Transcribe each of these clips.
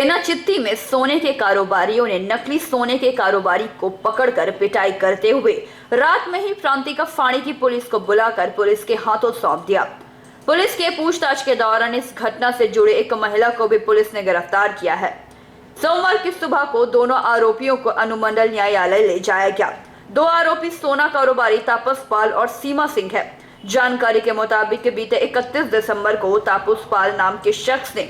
बेनाचित्ती में सोने के कारोबारियों ने नकली सोने के कारोबारी को पकड़कर पिटाई करते हुए रात में ही प्रांतिका फाणी की पुलिस को बुलाकर पुलिस के हाथों सौंप दिया। पुलिस के पूछताछ के दौरान इस घटना से जुड़े एक महिला को भी पुलिस ने गिरफ्तार किया है। सोमवार की सुबह को दोनों आरोपियों को अनुमंडल न्यायालय ले जाया गया। दो आरोपी सोना कारोबारी तापस पाल और सीमा सिंह है। जानकारी के मुताबिक बीते 31 दिसंबर को तापस पाल नाम के शख्स ने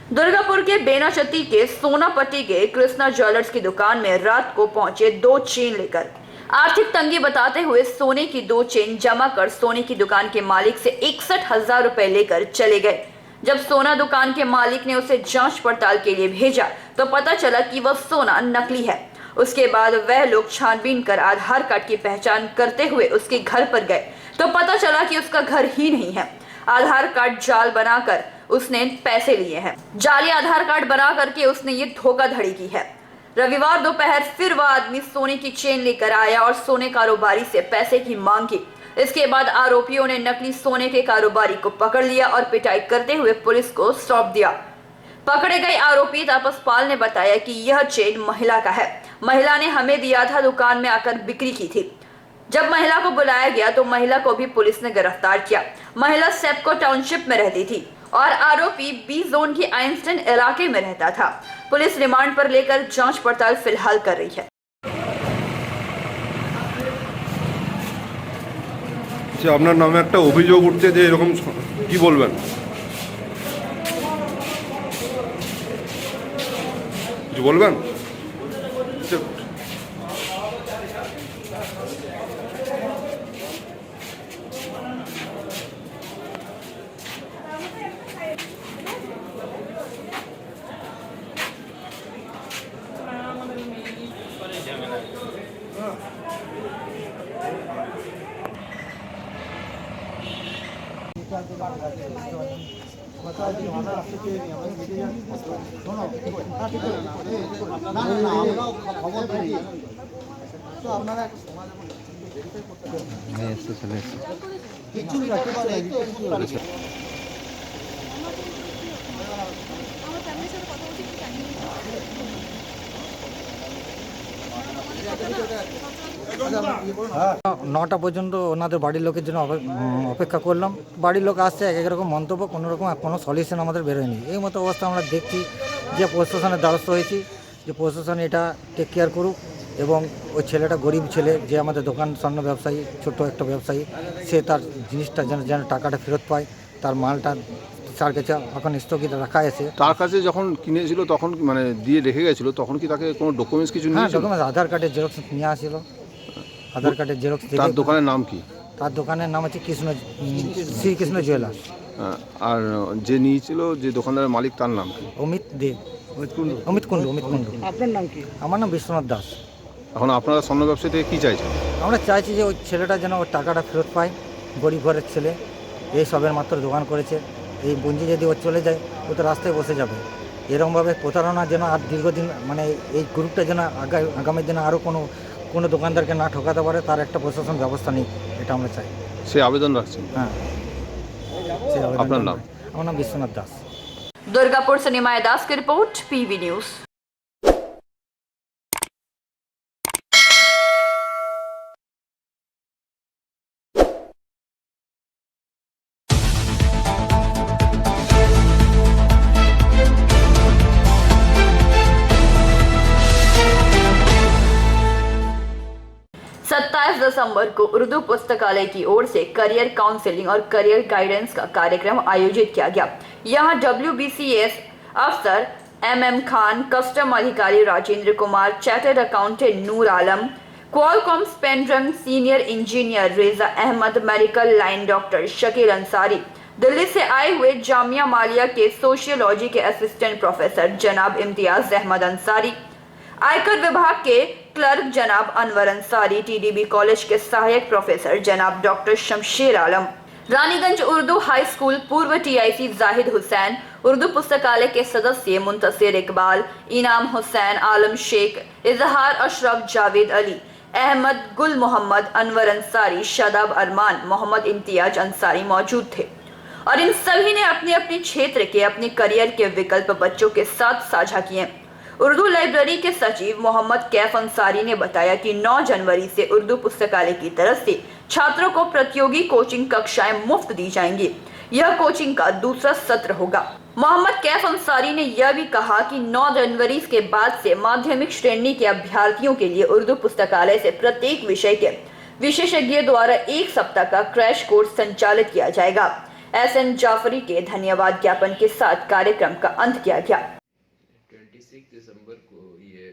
दुर्गापुर के बेनाचत्ती के सोनापट्टी के कृष्णा ज्वेलर्स की दुकान में रात को पहुंचे दो चेन लेकर आर्थिक तंगी बताते हुए सोने की दो चेन जमा कर सोने की दुकान के मालिक से 61,000 रुपए लेकर चले गए। जब सोना दुकान के मालिक ने उसे जांच पड़ताल के लिए भेजा तो पता चला कि वह सोना नकली है। उसके बाद वह लोग छानबीन कर आधार कार्ड की पहचान करते हुए उसके घर पर गए तो पता चला कि उसका घर ही नहीं है। आधार कार्ड जाल बनाकर उसने पैसे लिए हैं। जाली आधार कार्ड बना करके उसने ये धोखाधड़ी की है। रविवार दोपहर फिर वह आदमी सोने की चेन लेकर आया और सोने कारोबारी से पैसे की मांग की। इसके बाद आरोपियों ने नकली सोने के कारोबारी को पकड़ लिया और पिटाई करते हुए पुलिस को सौंप दिया। पकड़े गए आरोपी तापस पाल ने बताया कि यह चेन महिला का है। महिला ने हमें दिया था, दुकान में आकर बिक्री की थी। जब महिला को बुलाया गया तो महिला को भी पुलिस ने गिरफ्तार किया। महिला सेप्को टाउनशिप में रहती थी और आरोपी बी जोन के आइंस्टाइन इलाके में रहता था। पुलिस रिमांड पर लेकर जांच पड़ताल फिलहाल कर रही है। আপনার নামে একটা অভিযোগ উঠছে যে এরকম কি বলবেন? কিছু বলবেন? নটা পর্যন্ত ওনাদের বাড়ির লোকের জন্য অপেক্ষা করলাম। বাড়ির লোক আসছে, এক এক রকম মন্তব্য, কোনো রকম কোনো সলিউশন আমাদের বেরোয়নি। এই মতো অবস্থা আমরা দেখছি যে প্রশাসনের দ্বারস্থ হয়েছি যে প্রশাসন এটা টেক কেয়ার করুক এবং ওই ছেলেটা গরিব ছেলে যে আমাদের দোকান স্বর্ণ ব্যবসায়ী, ছোট্ট একটা ব্যবসায়ী, সে তার জিনিসটা যেন টাকাটা ফেরত পায়, তার মালটা তার কাছে এখন স্থগিত রাখা আছে। তার কাছে যখন কিনেছিল তখন মানে দিয়ে রেখে গেছিল, তখন কি তাকে কোনো ডকুমেন্টস কিছু নিয়ে? হ্যাঁ, ডকুমেন্টস আধার কার্ডের জেরক্স নিয়ে আসছিল। আধার কার্ডের জেরক্স। তার দোকানের নাম কি? তার দোকানের নাম হচ্ছে শ্রীকৃষ্ণ জুয়েলার্স। আর যে নিয়েছিল, যে দোকানদারের মালিক, তার নাম কি? অমিত দে। অমিত কুণ্ডু। আপনার নাম কি? আমার নাম বিশ্বনাথ দাস। এখন আপনারা স্বর্ণ ব্যবসায়ী থেকে কী চাইছেন? আমরা চাইছি যে ওই ছেলেটা যেন ওর টাকাটা ফেরত পায়। গরিব ঘরের ছেলে, এই সবের মাত্র দোকান করেছে। এই বঞ্জি যদি ও চলে যায় ও তো রাস্তায় বসে যাবে। এরকমভাবে প্রতারণা যেন আর দীর্ঘদিন মানে এই গ্রুপটা যেন আগামী দিনে আরও কোনো দোকানদারকে না ঠকাতে পারে, তার একটা প্রশাসন ব্যবস্থা নেই, এটা আমরা চাই। সে আবেদন রাখছেন? হ্যাঁ। আপনার নাম? আমার নাম বিশ্বনাথ দাস। दुर्गापुर से निमाया दास की रिपोर्ट, पीवी न्यूज। दिसंबर को उर्दू पुस्तकालय की ओर से करियर काउंसलिंग और करियर गाइडेंस का कार्यक्रम आयोजित किया गया। यहां WBCS अफसर MM खान, कस्टम अधिकारी Rajendra Kumar, chartered accountant Noor Alam, Qualcomm spectrum senior engineer Reza Ahmed, medical line doctor Shakeel Ansari, Delhi से आए हुए जामिया मालिया के सोशियोलॉजी के असिस्टेंट प्रोफेसर जनाब इम्तियाज अहमद अंसारी, आयकर विभाग के क्लर्क जनाब अनवर अंसारी, TDB कॉलेज के सहायक प्रोफेसर जनाब डॉक्टर शमशेर आलम, रानीगंज उर्दू हाई स्कूल पूर्व TIC जाहिद हुसैन, उर्दू पुस्तकालय के सदस्य मुंतसिर इकबाल, इनाम हुसैन, आलम शेख, इजहार अशरफ, जावेद अली, अहमद, गुल मोहम्मद, अनवर अंसारी, शादाब अरमान, मोहम्मद इम्तियाज अंसारी मौजूद थे। और इन सभी ने अपने अपने क्षेत्र के अपने करियर के विकल्प बच्चों के साथ साझा किए। उर्दू लाइब्रेरी के सचिव मोहम्मद कैफ अंसारी ने बताया कि 9 जनवरी से उर्दू पुस्तकालय की तरफ से छात्रों को प्रतियोगी कोचिंग कक्षाएं मुफ्त दी जाएंगी। यह कोचिंग का दूसरा सत्र होगा। मोहम्मद कैफ अंसारी ने यह भी कहा कि 9 जनवरी के बाद से माध्यमिक श्रेणी के अभ्यर्थियों के लिए उर्दू पुस्तकालय से प्रत्येक विषय के विशेषज्ञ द्वारा 1 सप्ताह का क्रैश कोर्स संचालित किया जाएगा। एसएन जाफरी के धन्यवाद ज्ञापन के साथ कार्यक्रम का अंत किया गया। 26 दिसंबर को ये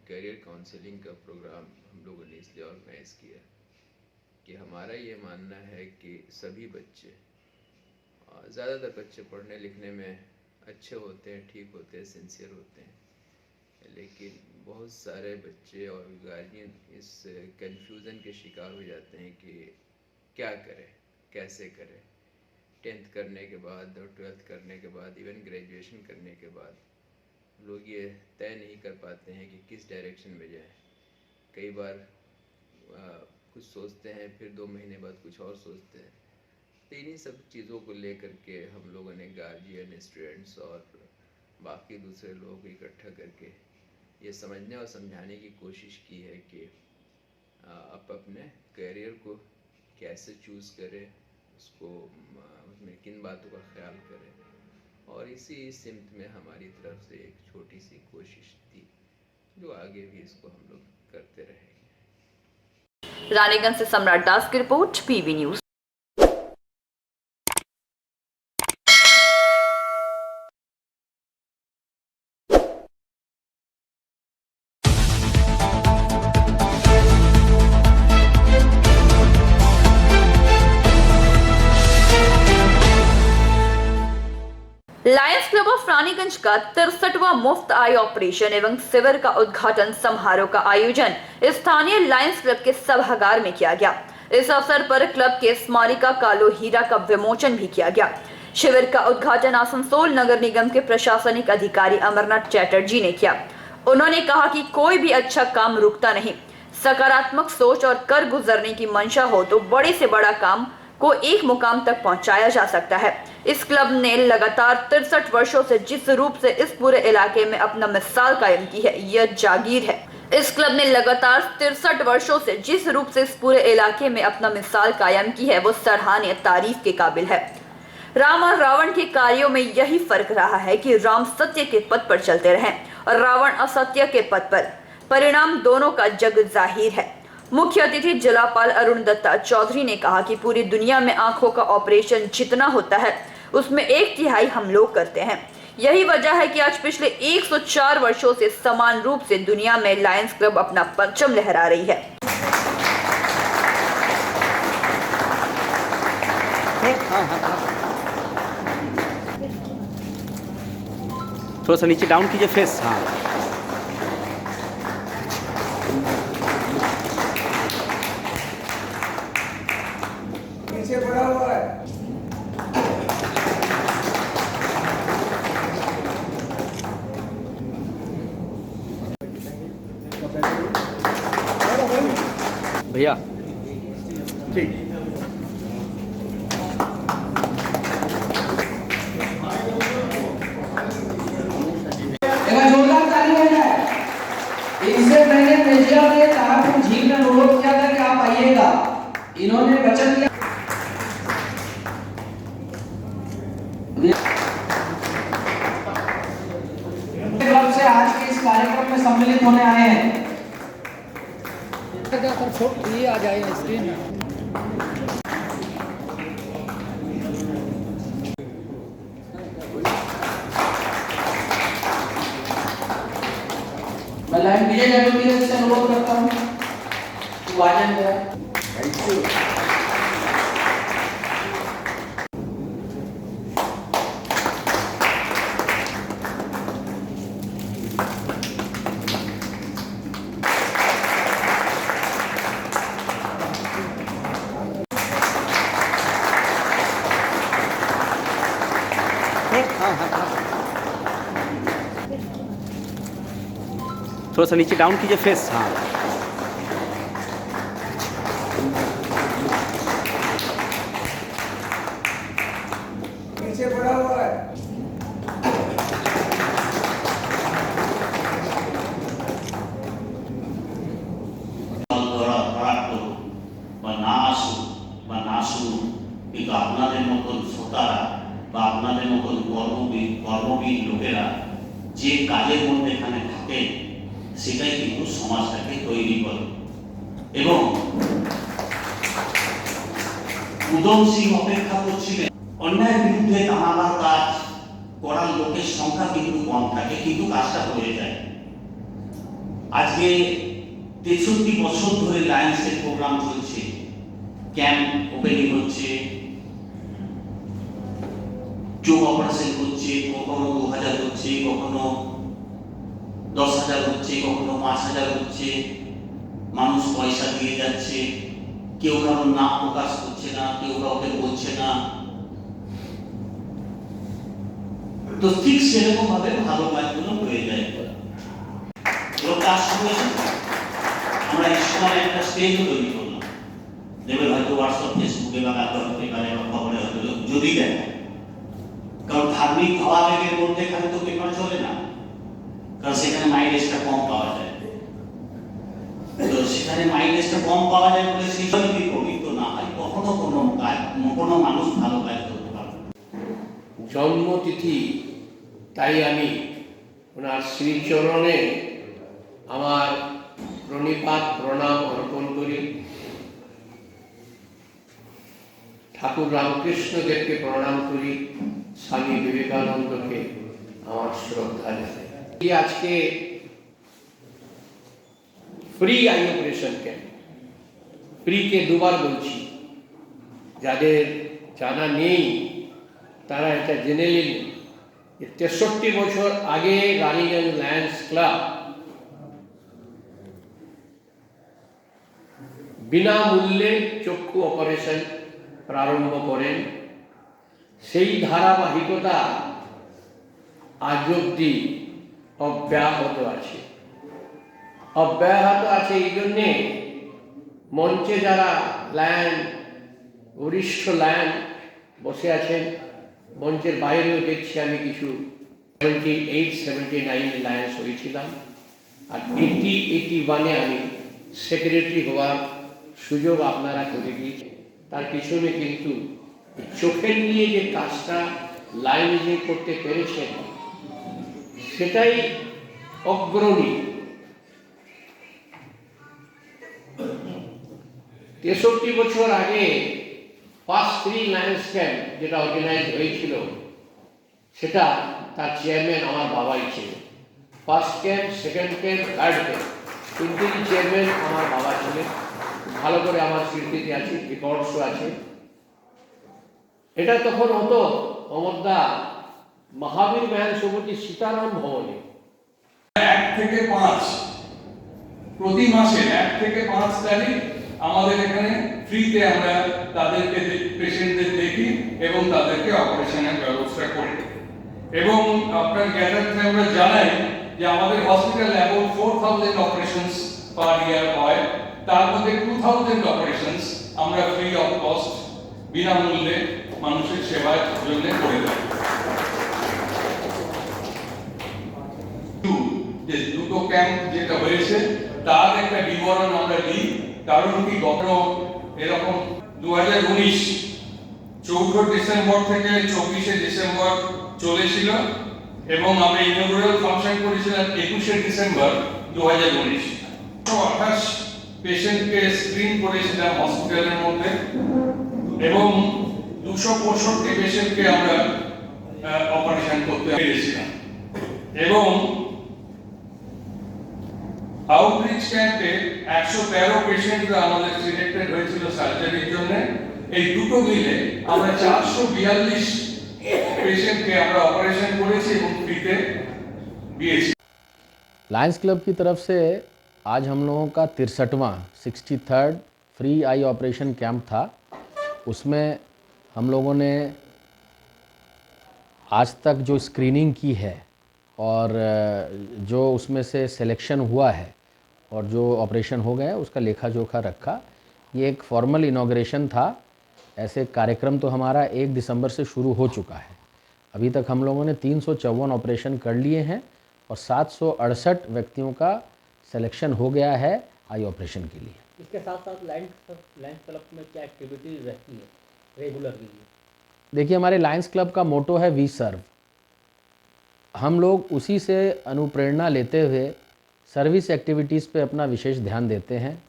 करियर काउंसलिंग का प्रोग्राम हम लोगों ने इसलिए ऑर्गेनाइज किया कि हमारा ये मानना है कि सभी बच्चे, ज़्यादातर बच्चे पढ़ने लिखने में अच्छे होते हैं, ठीक होते हैं, सिंसियर होते हैं, लेकिन बहुत सारे बच्चे और गार्जियन इस कन्फ्यूज़न के शिकार हो जाते हैं कि क्या करें, कैसे करें। 10th करने के बाद और 12th करने के बाद, इवन ग्रेजुएशन करने के बाद लोग ये तय नहीं कर पाते हैं कि किस डायरेक्शन में जाएं। कई बार कुछ सोचते हैं, फिर 2 महीने बाद कुछ और सोचते हैं। तो इन्हीं सब चीज़ों को लेकर के हम लोगों ने गार्जियन, स्टूडेंट्स और बाकी दूसरे लोगों को इकट्ठा करके ये समझने और समझाने की कोशिश की है कि आप अपने करियर को कैसे चूज़ करें, उसको उसमें किन बातों का ख्याल करें, और इसी सिमत में हमारी तरफ से एक छोटी सी कोशिश थी जो आगे भी इसको हम लोग करते रहेंगे। रानीगंज से सम्राट दास की report, PV news. Lions club of Raniganj का 63वां मुफ्त आई ऑपरेशन एवं शिविर का उद्घाटन समारोह का आयोजन स्थानीय लायंस क्लब के सभागार में किया गया। इस अवसर पर क्लब के स्मारिका कालो हीरा का विमोचन भी किया गया। शिविर का उद्घाटन आसनसोल नगर निगम के प्रशासनिक अधिकारी अमरनाथ चैटर्जी ने किया। उन्होंने कहा कि कोई भी अच्छा काम रुकता नहीं, सकारात्मक सोच और कर गुजरने की मंशा हो तो बड़े से बड़ा काम को एक मुकाम तक पहुंचाया जा सकता है। इस क्लब ने लगातार 63 वर्षों से जिस रूप से इस पूरे इलाके में अपना मिसाल कायम की है, यह जागीर है। इस क्लब ने लगातार 63 वर्षों से जिस रूप से इस पूरे इलाके में अपना मिसाल कायम की है, वो सराहनीय तारीफ के काबिल है। राम और रावण के कार्यों में यही फर्क रहा है कि राम सत्य के पथ पर चलते रहे और रावण असत्य के पथ पर। परिणाम दोनों का जग जाहिर है। मुख्य अतिथि जिलापाल अरुण दत्ता चौधरी ने कहा कि पूरी दुनिया में आंखों का ऑपरेशन जितना होता है उसमें 1/3 हम लोग करते हैं। यही वजह है कि आज पिछले 104 वर्षों से समान रूप से दुनिया में लायंस क्लब अपना परचम लहरा रही है। थोड़ा सा नीचे डाउन कीजिए फेस। हाँ, पीछे पड़ा हुआ है। भैया ठीक। जोरदार ताली हो जाए। इनसे मैंने भेजिया के तारापुर झील में अनुरोध किया था कि आप आइएगा। इन्होंने वचन दिया। क्लब से आज के इस कार्यक्रम में सम्मिलित होने आए हैं। ये आ जाए स्क्रीन में। मैं लाइन दिए जाने से अनुरोध करता हूँ कि आ जाएंगे। थोड़ा सा नीचे डाउन कीजिए फेस। हाँ, কর্মবিদ লোকেরা যে কাজের মধ্যে এখানে থাকেন সেটাই কিন্তু সমাজটাকে তৈরি করে। এবং উদম সিং অপেক্ষা করছিলেন অন্যায়ের বিরুদ্ধে দাঁড়াবার কাজ করার লোকের সংখ্যা কিন্তু কম থাকে, কিন্তু কাজটা হয়ে যায়। আজকে 63 বছর ধরে লায়ন্সের প্রোগ্রাম চলছে, ক্যাম্প ওপেনিং হচ্ছে, চোখ অপারেশন হচ্ছে, কখনো 2000 হচ্ছে, কখনো 10,000 হচ্ছে, কখনো 5,000 হচ্ছে, মানুষ পয়সা দিয়ে যাচ্ছে, কেউ কারোর নাম প্রকাশ করছে না, কেউ কাউকে বলছে না। তো ঠিক সেরকম ভাবে ভালো কাজগুলো হয়ে যায়। এবং তার সঙ্গে আমরা এই সময় একটা স্টেজও তৈরি করলাম, দেখবেন হয়তো হোয়াটসঅ্যাপ, ফেসবুকে বা পেপারে বা খবরে হয়তো যদি দেখায়, কারণ ধার্মিক ভাবাবেগের মধ্যে এখানে তো পেপার চলে না, কারণ সেখানে মাইলেজটা কম পাওয়া যায়। তো সেখানে মাইলেজটা কম পাওয়া যায় বলে সেই যদি পবিত্র না হয় কখনো কোনো মানুষ ভালো কাজ করতে পারবে না। জন্মতিথি, তাই আমি ওনার শ্রীচরণে আমার প্রণিপাত প্রণাম অর্পণ করি। ঠাকুর রামকৃষ্ণদেবকে প্রণাম করি, স্বামী বিবেকানন্দকে আমার শ্রদ্ধা জানাই। আজকে ফ্রি আই অপারেশন ক্যাম্প, ফ্রিকে দুবার বলছি, যাদের জানা নেই তারা এটা জেনে নিন। 63 বছর আগে রানীগঞ্জ লায়ন্স ক্লাব বিনামূল্যে চক্ষু অপারেশন প্রারম্ভ করেন। সেই ধারাবাহিকতা আজ অব্দি অব্যাহত আছে। এই জন্যে মঞ্চে যারা বরিষ্ঠ লায়ন বসে আছেন, মঞ্চের বাইরেও দেখছি আমি কিছু 78-79 লায়ন্স হয়েছিলাম, আর 80-81 আমি সেক্রেটারি হওয়ার সুযোগ আপনারা করে দিয়েছেন। তার পিছনে কিন্তু চোখের নিয়ে যে কাজটা লায়নিজে করতে পেরেছেন সেটাই অগ্রণী। 63 বছর আগে ফার্স্ট ফ্রি লায়ন্স ক্যাম্প যেটা অর্গানাইজ হয়েছিল, সেটা তার চেয়ারম্যান আমার বাবাই ছিল। First camp, second camp, third camp, তিনটেরই চেয়ারম্যান আমার বাবা ছিলেন। ভালো করে আমার স্মৃতিতে আছে, রেকর্ডসও আছে। এটা তখন হতো অমরদা মহাবীর ম্যান সমিতি সীতারাম ভবনে। 1 থেকে 5 প্রতি মাসে 1 থেকে 5 তারিখ আমাদের এখানে ফ্রিতে আমরা তাদেরকে পেশেন্টদের দেখি এবং তাদেরকে অপারেশনের ব্যবস্থা করি। এবং আপনার জ্ঞাতার্থে আমরা জানাই যে আমাদের হসপিটাল অ্যাবাউট 4000 অপারেশনস পার ইয়ার হয়, তার মধ্যে 2000 অপারেশনস আমরা ফ্রি অফ কস্ট বিনামূল্যে মানুষের সেবার জন্য করে থাকি। যে দুটো ক্যাম্প যেটা হয়েছে তার একটা বিবরণ আমরা দিই, কারণ কি গত এরকম 2019 4 ডিসেম্বর থেকে 24 ডিসেম্বর চলেছিল এবং আমরা ইনঅগুরাল ফাংশন করেছিলাম 21 ডিসেম্বর 2019। 128 পেশেন্টকে স্ক্রিন করেছিলাম হসপিটালের মধ্যে এবং 265 পেশেন্টকে আমরা অপারেশন করতে পেরেছিলাম। এবং আউটরিচ ক্যাম্পে 113 পেশেন্টরা আমাদের সিলেক্টেড হয়েছিল সার্জারির জন্য। এই দুটো মিলে আমরা 442 पेशेंट के আমরা অপারেশন করেছি এবং ফ্রিতে দিয়েছি। लायंस क्लब की तरफ से आज हम लोगों का 63वां 63rd free I operation camp था। उसमें हम लोगों ने आज तक जो स्क्रीनिंग की है और जो उसमें से सिलेक्शन हुआ है और जो ऑपरेशन हो गए उसका लेखा जोखा रखा। ये एक फॉर्मल इनॉग्रेशन था। ऐसे कार्यक्रम तो हमारा 1 दिसंबर से शुरू हो चुका है। अभी तक हम लोगों ने 354 ऑपरेशन कर लिए हैं और 768 व्यक्तियों का सिलेक्शन हो गया है आई ऑपरेशन के लिए। इसके साथ साथ लायंस क्लब में क्या एक्टिविटीज़ रहती है रेगुलरली? देखिए, हमारे लायंस क्लब का मोटो है वी सर्व। हम लोग उसी से अनुप्रेरणा लेते हुए सर्विस एक्टिविटीज़ पे अपना विशेष ध्यान देते हैं।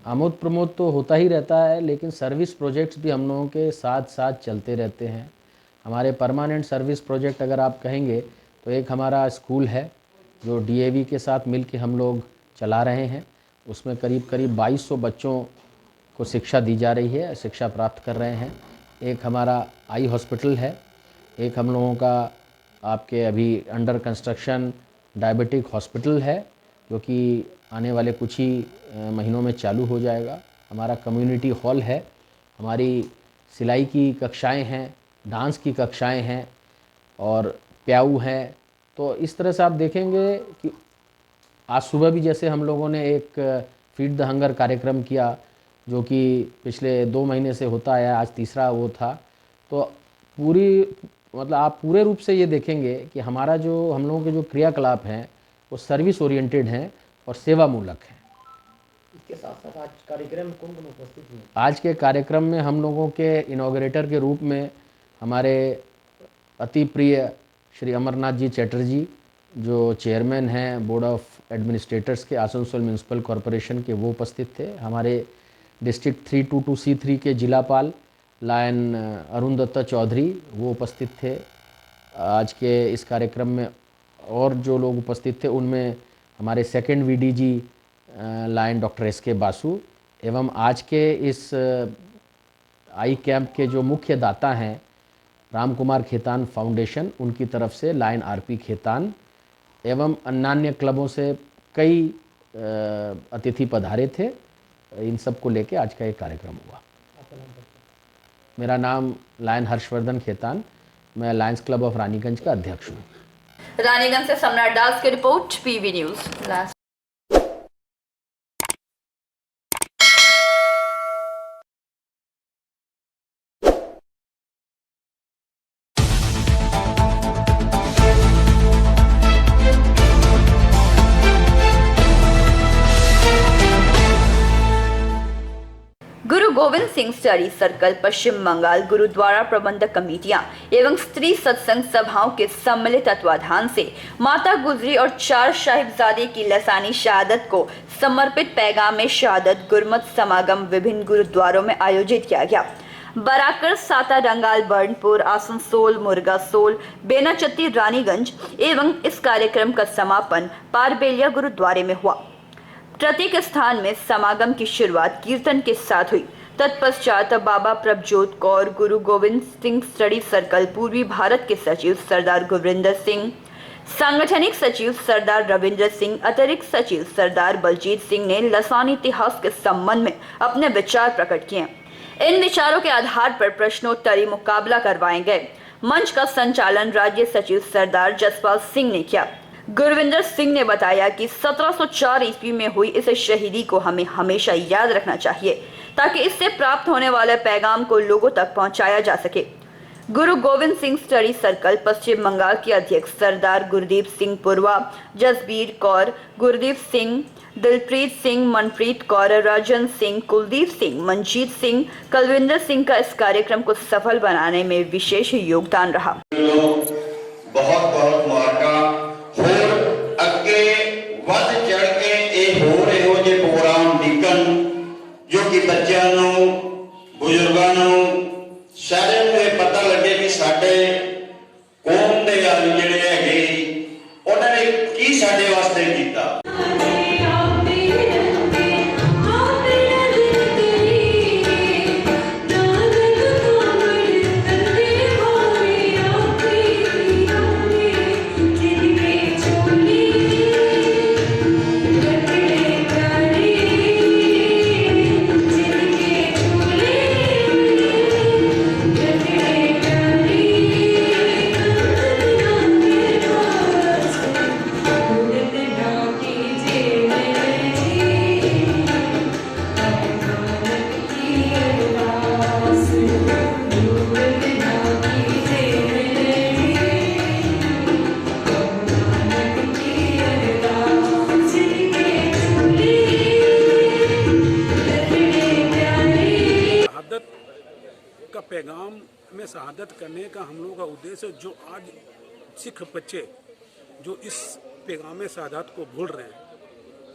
आमोद प्रमोद तो होता ही रहता है, लेकिन सर्विस प्रोजेक्ट्स भी हम लोगों के साथ साथ चलते रहते हैं। हमारे परमानेंट सर्विस प्रोजेक्ट अगर आप कहेंगे तो एक हमारा स्कूल है जो DAV के साथ मिल के हम लोग चला रहे हैं। उसमें करीब 2200 बच्चों को शिक्षा दी जा रही है, शिक्षा प्राप्त कर रहे हैं। एक हमारा आई हॉस्पिटल है, एक हम लोगों का आपके अभी अंडर कंस्ट्रक्शन डायबिटिक हॉस्पिटल है जो कि आने वाले कुछ ही महीनों में चालू हो जाएगा। हमारा कम्युनिटी हॉल है, हमारी सिलाई की कक्षाएं हैं, डांस की कक्षाएं हैं और प्याऊ हैं। तो इस तरह से आप देखेंगे कि आज सुबह भी जैसे हम लोगों ने एक फीड द हंगर कार्यक्रम किया जो कि पिछले 2 महीने से होता आया, आज तीसरा वो था। तो आप पूरे रूप से ये देखेंगे कि हमारा जो हम लोगों के जो क्रियाकलाप हैं वो सर्विस ओरिएंटेड हैं और सेवामूलक हैं। इसके साथ साथ आज कार्यक्रम में कौन कौन उपस्थित हुए? आज के कार्यक्रम में हम लोगों के इनॉग्रेटर के रूप में हमारे अति प्रिय श्री अमरनाथ जी चैटर्जी जो चेयरमैन हैं बोर्ड ऑफ एडमिनिस्ट्रेटर्स के आसनसोल म्यूनसिपल कॉरपोरेशन के, वो उपस्थित थे। हमारे डिस्ट्रिक्ट 322C3 के जिलापाल लायन अरुण दत्ता चौधरी वो उपस्थित थे आज के इस कार्यक्रम में। और जो लोग उपस्थित थे उनमें हमारे second VDG lion doctor SK Basu एवं आज के इस आई कैंप के जो मुख्य दाता हैं राम कुमार खेतान फाउंडेशन, उनकी तरफ से लायन RP खेतान एवं अन्य क्लबों से कई अतिथि पधारे थे। इन सब को लेके आज का एक कार्यक्रम हुआ। मेरा नाम लायन हर्षवर्धन खेतान, मैं लायंस क्लब ऑफ रानीगंज का अध्यक्ष हूँ। रानीगंज से सम्राट दास की रिपोर्ट, PV न्यूज। गुरु गोविंद सिंह स्टडी सर्कल पश्चिम बंगाल गुरुद्वारा प्रबंधक कमेटियां एवं स्त्री सत्संग सभाओं के सम्मिलित तत्वाधान से माता गुजरी और 4 साहिबजादे की लसानी शहादत को समर्पित पैगाम शहादत गुरमत समागम विभिन्न गुरुद्वारों में आयोजित किया गया। बराकर, साता रंगाल, बर्नपुर, आसनसोल, मुर्गासोल, बेनाचट्टी, रानीगंज एवं इस कार्यक्रम का समापन पारबेलिया गुरुद्वारे में हुआ। प्रत्येक स्थान में समागम की शुरुआत कीर्तन के साथ हुई। तत्पश्चात बाबा प्रभजोत कौर, गुरु गोविंद सिंह स्टडी सर्कल पूर्वी भारत के सचिव सरदार गुरविंदर सिंह, सांगठनिक सचिव सरदार रविंद्र सिंह, अतिरिक्त सचिव सरदार बलजीत सिंह ने लसानी इतिहास के संबंध में अपने विचार प्रकट किए। इन विचारों के आधार पर प्रश्नोत्तरी मुकाबला करवाए गए। मंच का संचालन राज्य सचिव सरदार जसपाल सिंह ने किया। गुरविंदर सिंह ने बताया कि 1704 ईस्वी में हुई इस शहीदी को हमें हमेशा याद रखना चाहिए ताकि इससे प्राप्त होने वाले पैगाम को लोगों तक पहुंचाया जा सके। गुरु गोविंद सिंह स्टडी सर्कल पश्चिम बंगाल के अध्यक्ष सरदार गुरदीप सिंह पुरवा, जसबीर कौर, गुरदीप सिंह, दिलप्रीत सिंह, मनप्रीत कौर, राजन सिंह, कुलदीप सिंह, मंजीत सिंह, कलविंदर सिंह का इस कार्यक्रम को सफल बनाने में विशेष योगदान रहा। बहुत बहुत मुबारक होर अगे वध चढ़ के ਇਹ ਹੋਰ ਇਹੋ ਜਿਹੇ ਪ੍ਰੋਗਰਾਮ ਨਿਕਲਣ ਜੋ ਕਿ ਬੱਚਿਆਂ ਨੂੰ, ਬਜ਼ੁਰਗਾਂ ਨੂੰ, ਸਾਰਿਆਂ ਨੂੰ ਇਹ ਪਤਾ ਲੱਗੇ ਕਿ ਸਾਡੇ ਕੌਮ ਦੇ ਆਦਮੀ ਜਿਹੜੇ ਹੈਗੇ ਉਹਨਾਂ ਨੇ ਕੀ ਸਾਡੇ ਵਾਸਤੇ ਕੀਤਾ। पैगाम में शहादत करने का हम लोगों का उद्देश्य जो आज सिख बच्चे जो इस पैगाम सादात को भूल रहे हैं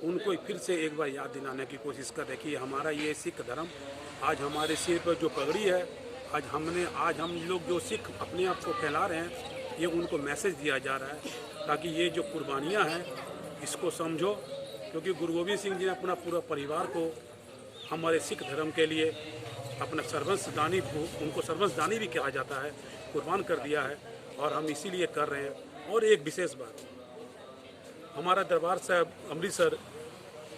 उनको फिर से एक बार याद दिलाने की कोशिश कर रहे कि हमारा ये सिख धर्म आज हमारे सिर पर जो पगड़ी है, आज हम लोग जो सिख अपने आप को फैला रहे हैं, ये उनको मैसेज दिया जा रहा है ताकि ये जो कुर्बानियाँ हैं इसको समझो, क्योंकि गुरु गोविंद सिंह जी ने अपना पूरा परिवार को हमारे सिख धर्म के लिए अपना सर्वंशदानी, उनको सर्वंशदानी भी कहा जाता है, कुर्बान कर दिया है और हम इसीलिए कर रहे हैं। और एक विशेष बात, हमारा दरबार साहब अमृतसर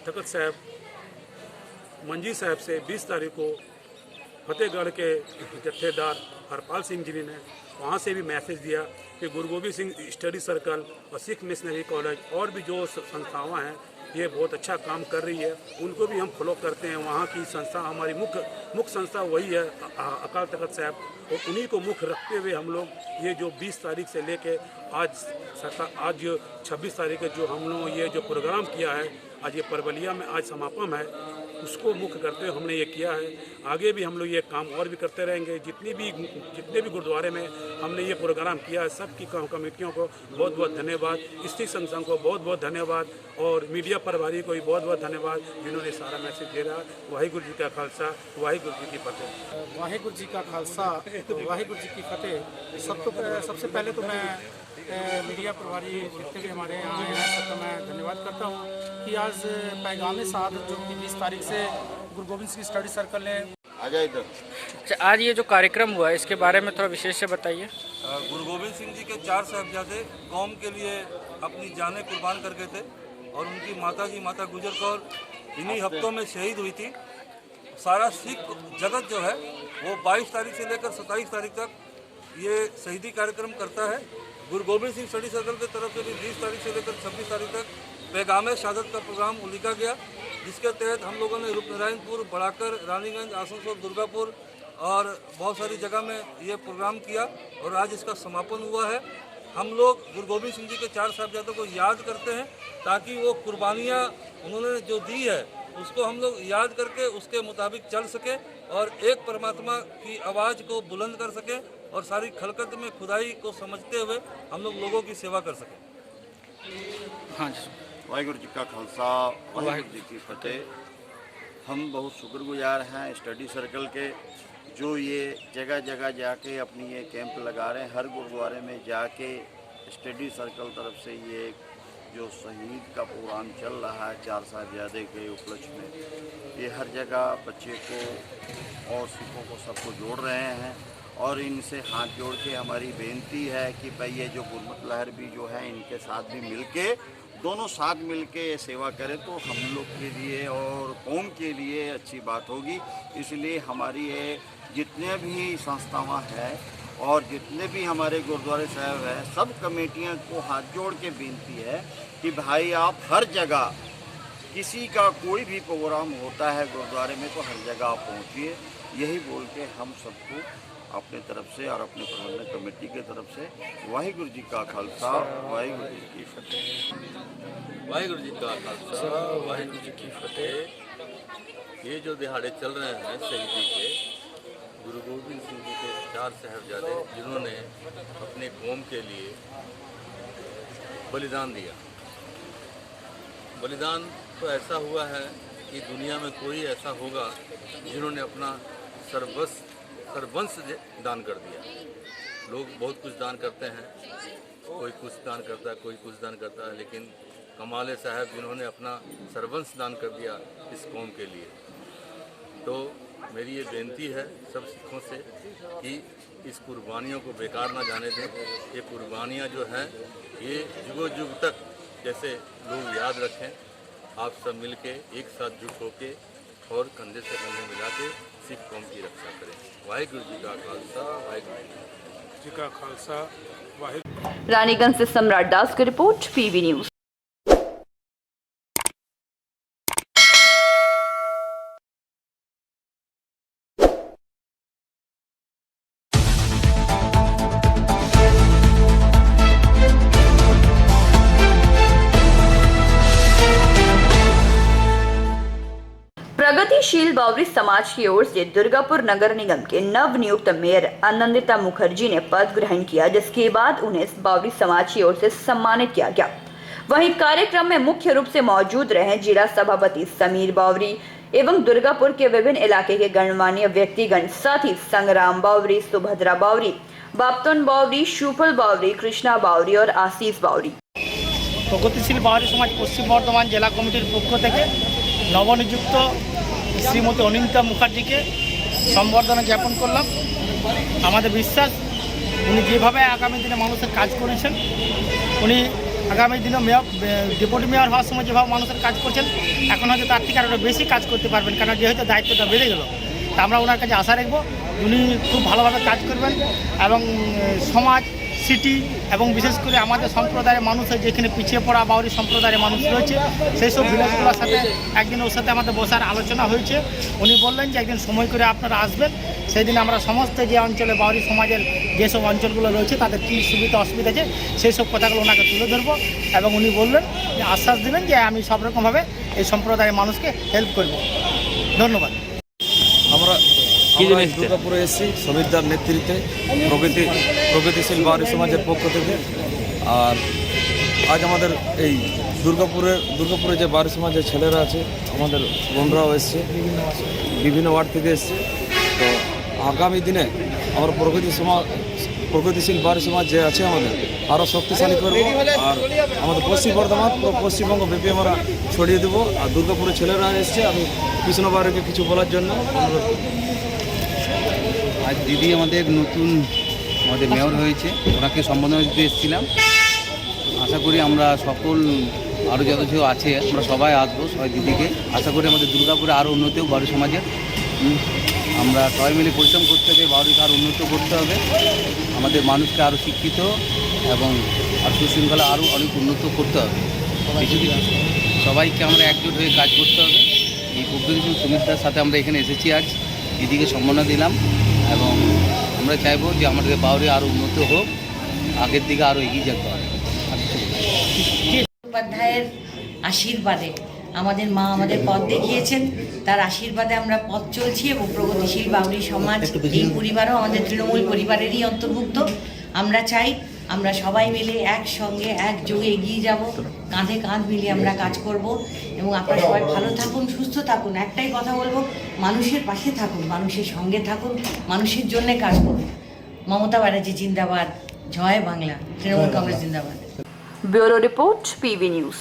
तखत साहब मंजी साहब से 20 तारीख को फतेहगढ़ के जत्थेदार हरपाल सिंह जी ने वहाँ से भी मैसेज दिया कि गुरु गोविंद सिंह स्टडी सर्कल और सिख मिशनरी कॉलेज और भी जो संस्थावां हैं ये बहुत अच्छा काम कर रही है, उनको भी हम फॉलो करते हैं। वहाँ की संस्था हमारी मुख्य संस्था वही है अकाल तखत साहब, और उन्हीं को मुख्य रखते हुए हम लोग ये जो 20 तारीख से लेके आज 26 तारीख के जो हम लोग ये जो प्रोग्राम किया है, आज ये परवलिया में आज समापन है, उसको मुख्य करते हुए हमने ये किया है। आगे भी हम लोग ये काम और भी करते रहेंगे। जितने भी गुरुद्वारे में हमने ये प्रोग्राम किया है, सबकी कमेटियों को बहुत बहुत धन्यवाद, स्त्री संस्थाओं को बहुत बहुत धन्यवाद और मीडिया प्रभारी को भी बहुत बहुत धन्यवाद जिन्होंने सारा मैसेज दे रहा। वाहिगुरु जी का खालसा, वाहिगुरु जी की फतेह। वाहिगुरु जी का खालसा, वाहिगुरु जी की फतेह। सबसे पहले तो मैं मीडिया प्रभारी जितने भी हमारे यहाँ आए हैं सबका मैं धन्यवाद करता हूँ कि आज पैगाम सादत जो कि 20 तारीख से गुरु गोविंद सिंह स्टडी सर्कल ने आज ये जो कार्यक्रम हुआ है इसके बारे में थोड़ा विशेष से बताइए। गुरु गोविंद सिंह जी के 4 साहिबजादे कौम के लिए अपनी जानें कुर्बान कर गए थे और उनकी माता जी माता गुजर कौर इन्हीं हफ्तों में शहीद हुई थी। सारा सिख जगत जो है वो 22 तारीख से लेकर 27 तारीख तक ये शहीदी कार्यक्रम करता है। गुरु गोविंद सिंह स्टडी सर्कल की तरफ से भी 20 तारीख से लेकर 26 तारीख तक पैगाम शहादत का प्रोग्राम उलिका गया, जिसके तहत हम लोगों ने रूपनारायणपुर, बड़ाकर, रानीगंज, आसनसोल, दुर्गापुर और बहुत सारी जगह में ये प्रोग्राम किया और आज इसका समापन हुआ है। हम लोग गुरु गोविंद सिंह जी के 4 साहिबजादों को याद करते हैं ताकि वो कुर्बानियाँ उन्होंने जो दी है उसको हम लोग याद करके उसके मुताबिक चल सके और एक परमात्मा की आवाज़ को बुलंद कर सके और सारी खलकत में खुदाई को समझते हुए हम लोग लोगों की सेवा कर सकें। हाँ जी। वाहिगुरु जी का खालसा, वाहिगुरु जी की फतेह। हम बहुत शुक्रगुजार हैं स्टडी सर्कल के जो ये जगह जगह जाके अपनी ये कैंप लगा रहे हैं। हर गुरुद्वारे में जाके स्टडी सर्कल तरफ से ये जो शहीद का प्रोग्राम चल रहा है 4 साहिबजादे के उपलक्ष्य में, ये हर जगह बच्चे को और सिखों को सबको जोड़ रहे हैं और इनसे हाथ जोड़ के हमारी बेनती है कि भाई ये जो गुरमत लहर भी जो है इनके साथ भी मिलके दोनों साथ मिलके ये सेवा करें तो हम लोग के लिए और कौम के लिए अच्छी बात होगी। इसलिए हमारी ये जितने भी संस्थावां हैं और जितने भी हमारे गुरुद्वारे साहब हैं, सब कमेटियां को हाथ जोड़ के बेनती है कि भाई आप हर जगह किसी का कोई भी प्रोग्राम होता है गुरुद्वारे में तो हर जगह आप पहुंचिए। यही बोल के हम सबको अपने तरफ से और अपने प्रबंधन कमेटी के तरफ से वाहिगुरु जी का खालसा, वाहिगुरु जी की फतेह। वाहिगुरु जी का खालसा, वाहिगुरु जी की फतेह। ये जो दिहाड़े चल रहे हैं शहीदी के, गुरु गोविंद सिंह जी के 4 साहिबजादे जिन्होंने अपने कौम के लिए बलिदान दिया। बलिदान तो ऐसा हुआ है कि दुनिया में कोई ऐसा होगा जिन्होंने अपना सर्वंश दान कर दिया। लोग बहुत कुछ दान करते हैं, कोई कुछ दान करता है, कोई कुछ दान करता है, लेकिन कमाल साहब जिन्होंने अपना सर्वंश दान कर दिया इस कौम के लिए। तो मेरी ये बेनती है सब सिखों से कि इस कुर्बानियों को बेकार ना जाने दें। ये कुर्बानियाँ जो हैं ये जुगों जुग तक जैसे लोग याद रखें। आप सब मिलके एक साथ जुट होके और कंधे से कंधे मिला के सिख कौम की रक्षा करें। वाहिगुरु जी का खालसा, वाहिगुरु जी का खालसा, वाहिगुरु। रानीगंज से सम्राट दास की रिपोर्ट, पीवी न्यूज। प्रगतिशील बावरी समाज की ओर से दुर्गापुर नगर निगम के नव नियुक्त मेयर आनंदिता मुखर्जी ने पद ग्रहण किया, जिसके बाद उन्हें बावरी समाज की ओर से सम्मानित किया गया। वहीं कार्यक्रम में मुख्य रूप से मौजूद रहे जिला सभापति समीर बावरी एवं दुर्गापुर के विभिन्न इलाके के गणमान्य व्यक्तिगण, साथ ही संग्राम बावरी, सुभद्रा बावरी, बाप्तन बावरी, शुफल बावरी, कृष्णा बावरी और आशीष बावरी। প্রগতিশীল বাওয়ারি সমাজ পশ্চিম বর্ধমান জেলা কমিটির পক্ষ থেকে নবনিযুক্ত শ্রীমতী অনিন্দিতা মুখার্জিকে সম্বর্ধনা জ্ঞাপন করলাম। আমাদের বিশ্বাস উনি যেভাবে আগামী দিনে মানুষের কাজ করেছেন, উনি আগামী দিনে মেয়র ডেপুটি মেয়র হওয়ার সময় যেভাবে মানুষের কাজ করছেন, এখন হয়তো তার থেকে আরও বেশি কাজ করতে পারবেন, কারণ যেহেতু দায়িত্বটা বেড়ে গেল। তা আমরা ওনার কাছে আশা রাখবো উনি খুব ভালোভাবে কাজ করবেন এবং সমাজ, সিটি এবং বিশেষ করে আমাদের সম্প্রদায়ের মানুষের যেখানে পিছিয়ে পড়া বাউরি সম্প্রদায়ের মানুষ রয়েছে সেই সব ভিলেজগুলোর সাথে একদিন ওর সাথে আমাদের বসার আলোচনা হয়েছে। উনি বললেন যে একদিন সময় করে আপনারা আসবেন, সেই দিন আমরা সমস্ত যে অঞ্চলে বাউরি সমাজের যেসব অঞ্চলগুলো রয়েছে তাদের কী সুবিধা অসুবিধা আছে সেই সব কথাগুলো ওনাকে তুলে ধরবো এবং উনি বললেন যে আশ্বাস দেবেন যে আমি সব রকমভাবে এই সম্প্রদায়ের মানুষকে হেল্প করব। ধন্যবাদ। আমরা দুর্গাপুরে এসেছি সমীরদার নেতৃত্বে প্রগতিশীল বাউরি সমাজের পক্ষ থেকে। আর আজ আমাদের এই দুর্গাপুরে যে বাউরি সমাজের ছেলেরা আছে, আমাদের বোনরাও এসছে, বিভিন্ন ওয়ার্ড থেকে এসছে। তো আগামী দিনে আমরা প্রগতিশীল বাউরি সমাজ যে আছে আমাদের আরও শক্তিশালী করব। আর আমাদের পশ্চিম বর্ধমান পশ্চিমবঙ্গ ব্যাপী আমরা ছড়িয়ে দেবো। আর দুর্গাপুরের ছেলেরা এসছে, আমি কৃষ্ণ বাউরিকে কিছু বলার জন্য অনুরোধ করব। আজ দিদি আমাদের নতুন মেয়র হয়েছে, ওনাকে সম্বোধনা দিতে এসেছিলাম। আশা করি আমরা সকল আরও যত কিছু আছে আমরা সবাই আসবো, সবাই দিদিকে আশা করি আমাদের দুর্গাপুরে আরও উন্নতি হোক বাউরি সমাজের। আমরা সবাই মিলে পরিশ্রম করতে হবে, বাউরিকে আরও উন্নত করতে হবে, আমাদের মানুষকে আরও শিক্ষিত এবং আর সুশৃঙ্খলা আরও অনেক উন্নত করতে হবে। কিছু সবাইকে আমরা একজোট হয়ে কাজ করতে হবে। এই প্রগতিশীল সুমিত্রার সাথে আমরা এখানে এসেছি, আজ দিদিকে সম্মাননা দিলাম এবং আমরা চাইবো যে আমাদের বাউরি আরও উন্নত হোক, আগের দিকে আরও এগিয়ে যেতে হবে। উপাধ্যায়ের আশীর্বাদে আমাদের মা আমাদের পথ দেখিয়েছেন, তার আশীর্বাদে আমরা পথ চলছি এবং প্রগতিশীল বাউরি সমাজ এই পরিবারও আমাদের তৃণমূল পরিবারেরই অন্তর্ভুক্ত। আমরা চাই আমরা সবাই মিলে একসঙ্গে একযোগে এগিয়ে যাব, কাঁধে কাঁধ মিলিয়ে আমরা কাজ করব এবং আপনারা সবাই ভালো থাকুন, সুস্থ থাকুন। একটাই কথা বলবো, মানুষের পাশে থাকুন, মানুষের সঙ্গে থাকুন, মানুষের জন্য কাজ করুন। মমতা ব্যানার্জি জিন্দাবাদ, জয় বাংলা, তৃণমূল কংগ্রেস জিন্দাবাদ। Bureau report, PB news.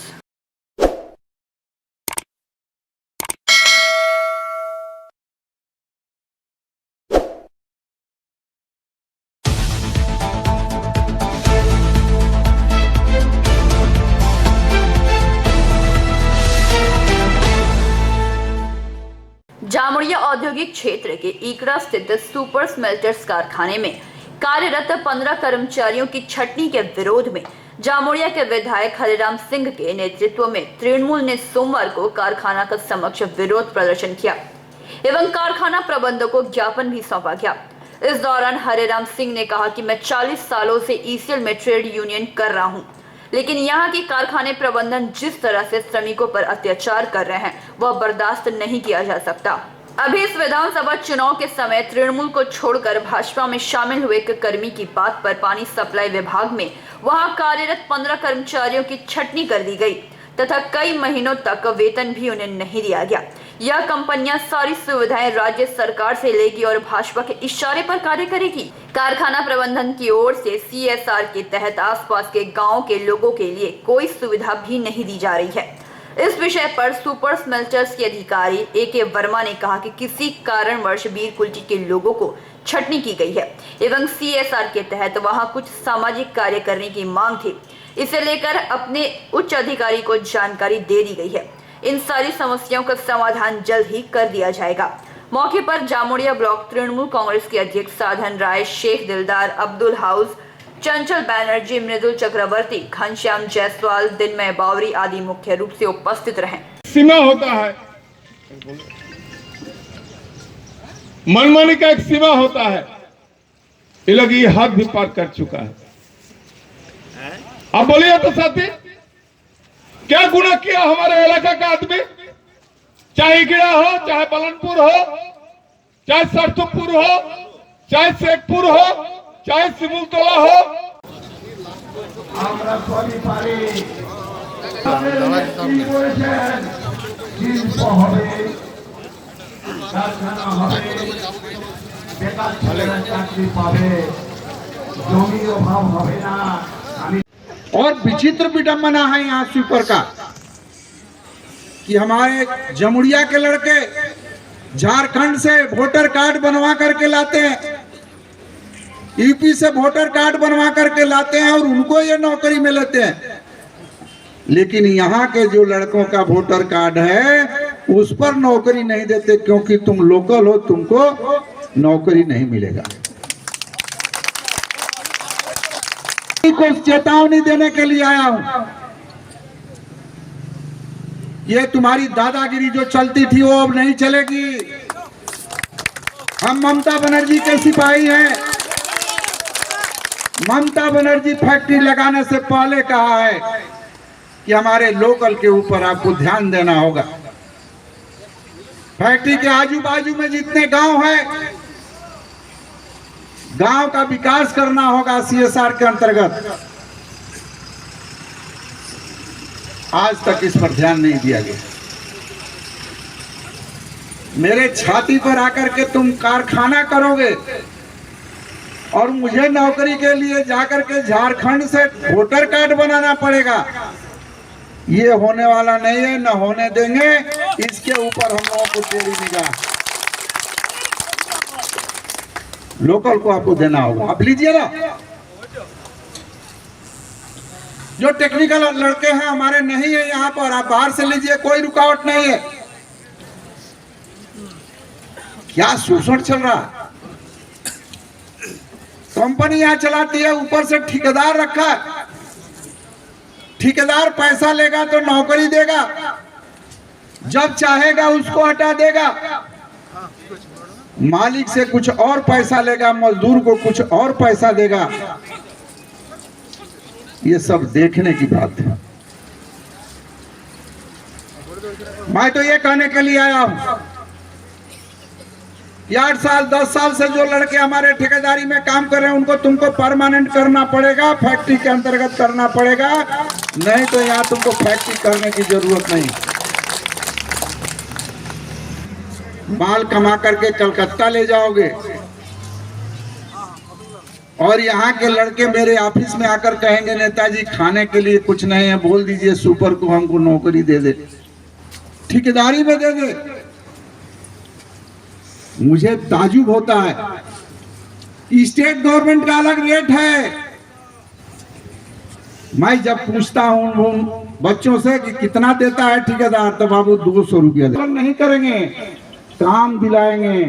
Jamuria औद्योगिक क्षेत्र के इकड़ा स्थित सुपर स्मेल्टर्स कारखाने में कार्यरत 15 कर्मचारियों की छटनी के विरोध में जामुड़िया के विधायक हरिराम सिंह के नेतृत्व में तृणमूल ने सोमवार को कारखाना का समक्ष विरोध प्रदर्शन किया एवं कारखाना प्रबंधक को ज्ञापन भी सौंपा गया। इस दौरान हरिराम सिंह ने कहा कि मैं 40 सालों से ईसीएल में ट्रेड यूनियन कर रहा हूं, लेकिन यहाँ की कारखाने प्रबंधन जिस तरह से श्रमिकों पर अत्याचार कर रहे हैं वह बर्दाश्त नहीं किया जा सकता। अभी इस विधानसभा चुनाव के समय तृणमूल को छोड़कर भाजपा में शामिल हुए एक कर्मी की बात पर पानी सप्लाई विभाग में वहां कार्यरत 15 कर्मचारियों की छटनी कर दी गई तथा कई महीनों तक वेतन भी उन्हें नहीं दिया गया। यह कंपनियां सारी सुविधाएं राज्य सरकार से लेगी और भाजपा के इशारे पर कार्य करेगी। कारखाना प्रबंधन की ओर से CSR के तहत आसपास के गांव के लोगों के लिए कोई सुविधा भी नहीं दी जा रही है। इस विषय पर सुपर स्मेल्टर्स के अधिकारी AK वर्मा ने कहा कि किसी कारणवश बीर कुल्ची के लोगों को छटनी की गई है एवं CSR के तहत वहां कुछ सामाजिक कार्य करने की मांग थी। इसे लेकर अपने उच्च अधिकारी को जानकारी दे दी गई है। इन सारी समस्याओं का समाधान जल्द ही कर दिया जाएगा। मौके पर जामुड़िया ब्लॉक तृणमूल कांग्रेस के अध्यक्ष साधन राय, शेख दिलदार, अब्दुल हाउस, चंचल बैनर्जी, मृदुल चक्रवर्ती, घनश्याम जायसवाल, दिनमय बावरी आदि मुख्य रूप से उपस्थित रहे। सीमा होता है, मनमानी का एक सीमा होता है, ये लोग ये हद भी पार कर चुका है। अब बोलिए तो साथी, क्या गुनाह किया हमारे इलाका का आदमी? चाहे इगड़ा हो, चाहे बलनपुर हो, चाहे सरसुमपुर हो, चाहे शेखपुर हो, चाहे सिमुलतला हो। আমরা সবই পারি শিল্প হবে, কারখানা হবে, বেকার ছেলেরা চাকরি পাবে, জমির অভাব হবে না। और विचित्र विडंबना है यहाँ स्वीपर का कि हमारे जमुड़िया के लड़के झारखंड से वोटर कार्ड बनवा करके लाते हैं, यूपी से वोटर कार्ड बनवा करके लाते हैं और उनको ये नौकरी में लेते हैं। लेकिन यहाँ के जो लड़कों का वोटर कार्ड है उस पर नौकरी नहीं देते, क्योंकि तुम लोकल हो, तुमको नौकरी नहीं मिलेगा। को चेतावनी देने के लिए आया हूं। ये तुम्हारी दादागिरी जो चलती थी वो अब नहीं चलेगी। हम ममता बनर्जी के सिपाही हैं। ममता बनर्जी फैक्ट्री लगाने से पहले कहा है कि हमारे लोकल के ऊपर आपको ध्यान देना होगा। फैक्ट्री के आजू बाजू में जितने गांव हैं, गांव का विकास करना होगा CSR के अंतर्गत। आज तक इस पर ध्यान नहीं दिया गया। मेरे छाती पर आकर के तुम कारखाना करोगे और मुझे नौकरी के लिए जाकर के झारखंड से वोटर कार्ड बनाना पड़ेगा। ये होने वाला नहीं है, न होने देंगे। इसके ऊपर हम लोगों को तेरी निगाह, लोकल को आपको देना होगा। आप लीजिए ना, जो टेक्निकल लड़के हैं हमारे नहीं है यहाँ पर, आप बाहर से लीजिए, कोई रुकावट नहीं है। क्या शोषण चल रहा है। कंपनी यहाँ चलाती है, ऊपर से ठेकेदार रखा है। ठेकेदार पैसा लेगा तो नौकरी देगा, जब चाहेगा उसको हटा देगा। मालिक से कुछ और पैसा लेगा, मजदूर को कुछ और पैसा देगा। ये सब देखने की बात है। मैं तो ये कहने के लिए आया हूं कि 8 साल 10 साल से जो लड़के हमारे ठेकेदारी में काम कर रहे हैं उनको तुमको परमानेंट करना पड़ेगा, फैक्ट्री के अंतर्गत करना पड़ेगा। नहीं तो यहाँ तुमको फैक्ट्री करने की जरूरत नहीं। माल कमा करके कलकत्ता ले जाओगे और यहाँ के लड़के मेरे ऑफिस में आकर कहेंगे नेताजी खाने के लिए कुछ नहीं है, बोल दीजिए सुपर को हमको नौकरी दे दे, ठेकेदारी में दे दे। मुझे ताजुब होता है। स्टेट गवर्नमेंट का अलग रेट है। मैं जब पूछता हूँ बच्चों से कि कितना देता है ठेकेदार, तो बाबू 200 रुपया नहीं करेंगे, काम दिलाएंगे।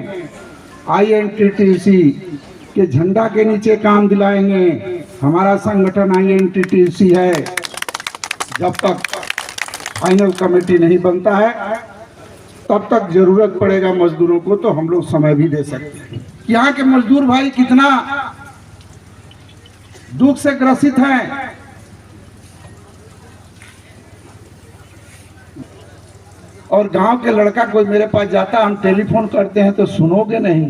INTTC के झंडा के नीचे काम दिलाएंगे। हमारा संगठन INTTC है। जब तक फाइनल कमेटी नहीं बनता है तब तक जरूरत पड़ेगा मजदूरों को, तो हम लोग समय भी दे सकते हैं। यहाँ के मजदूर भाई कितना दुख से ग्रसित हैं। और गांव के लड़का कोई मेरे पास जाता, हम टेलीफोन करते हैं तो सुनोगे नहीं।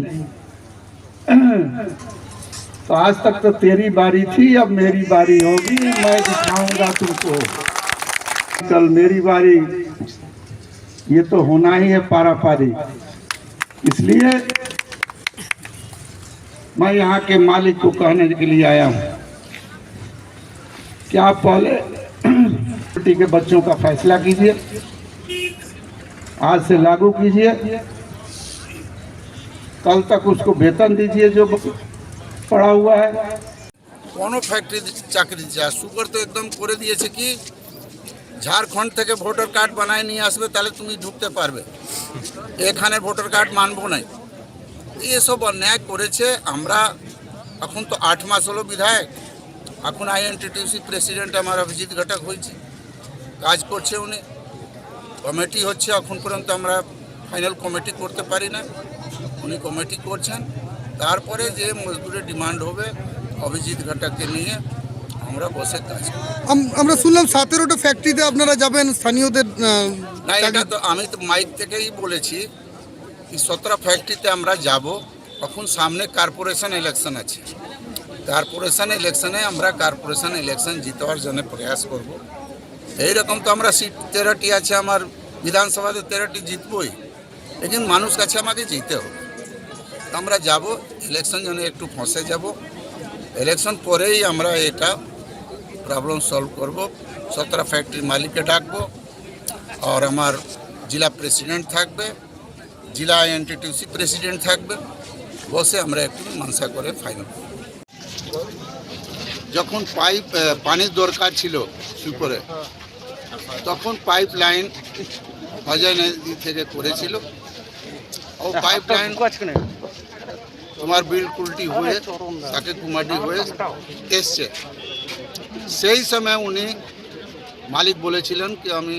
तो आज तक तो तेरी बारी थी, अब मेरी बारी होगी, मैं दिखाऊंगा तुमको। कल मेरी बारी, ये तो होना ही है पारा पारी। इसलिए मैं यहाँ के मालिक को कहने के लिए आया हूँ कि आप पहले बेटी के बच्चों का फैसला कीजिए, आज से लागू कीजिए। कल तक उसको वेतन दीजिए जो पड़ा हुआ है। কোনো ফ্যাক্টরি চাকরি চায়, সুপার তো একদম করে দিয়েছে কি ঝাড়খণ্ড থেকে ভোটার কার্ড বানায় নিয়ে আসবে, তাহলে তুমি ঢুকতে পারবে। এখানে ভোটার কার্ড মানবো না, এসব অন্যায় করেছে। আমরা এখন তো 8 মাস হলো বিধায়ক, এখন INTTC প্রেসিডেন্ট আমার অভিজিৎ ঘটক হয়েছে, কাজ করছে উনি। কমিটি হচ্ছে, এখন পর্যন্ত আমরা ফাইনাল কমিটি করতে পারি না, উনি কমিটি করছেন। তারপরে যে মজদুরের ডিমান্ড হবে অভিজিৎ ঘটককে নিয়ে আমরা বসে কাজ করব। আমরা শুনলাম 17টা ফ্যাক্টরিতে আপনারা যাবেন, স্থানীয়দের না এটা তো আমি তো মাইক থেকেই বলেছি কি 17 ফ্যাক্টরিতে আমরা যাব, তখন সামনে কর্পোরেশন ইলেকশন আছে। কর্পোরেশন ইলেকশনে আমরা কর্পোরেশন ইলেকশন জিতবার জন্য প্রয়াস করব। এইরকম তো আমরা সিট 13টি আছে, আমার বিধানসভাতে 13টি জিতবই, লেকিন মানুষ কাছে আমাকে জিতে হবে। তো আমরা যাব, ইলেকশন জন্য একটু ফসে যাব, ইলেকশন পরেই আমরা এটা প্রবলেম সলভ করব। 17 ফ্যাক্টরির মালিককে ডাকবো, আর আমার জেলা প্রেসিডেন্ট থাকবে, জেলা এনটিটিউসি প্রেসিডেন্ট থাকবে, বসে আমরা একটু মানসা করে ফাইনাল করব। যখন পানির দরকার ছিল সুপরে, তখন পাইপ লাইন অজয় নদী থেকে করেছিল। ও পাইপ লাইন তোমার বিলকুলটি হয়ে তাকে কুমারটি হয়ে এসছে। সেই সময় উনি মালিক বলেছিলেন কি আমি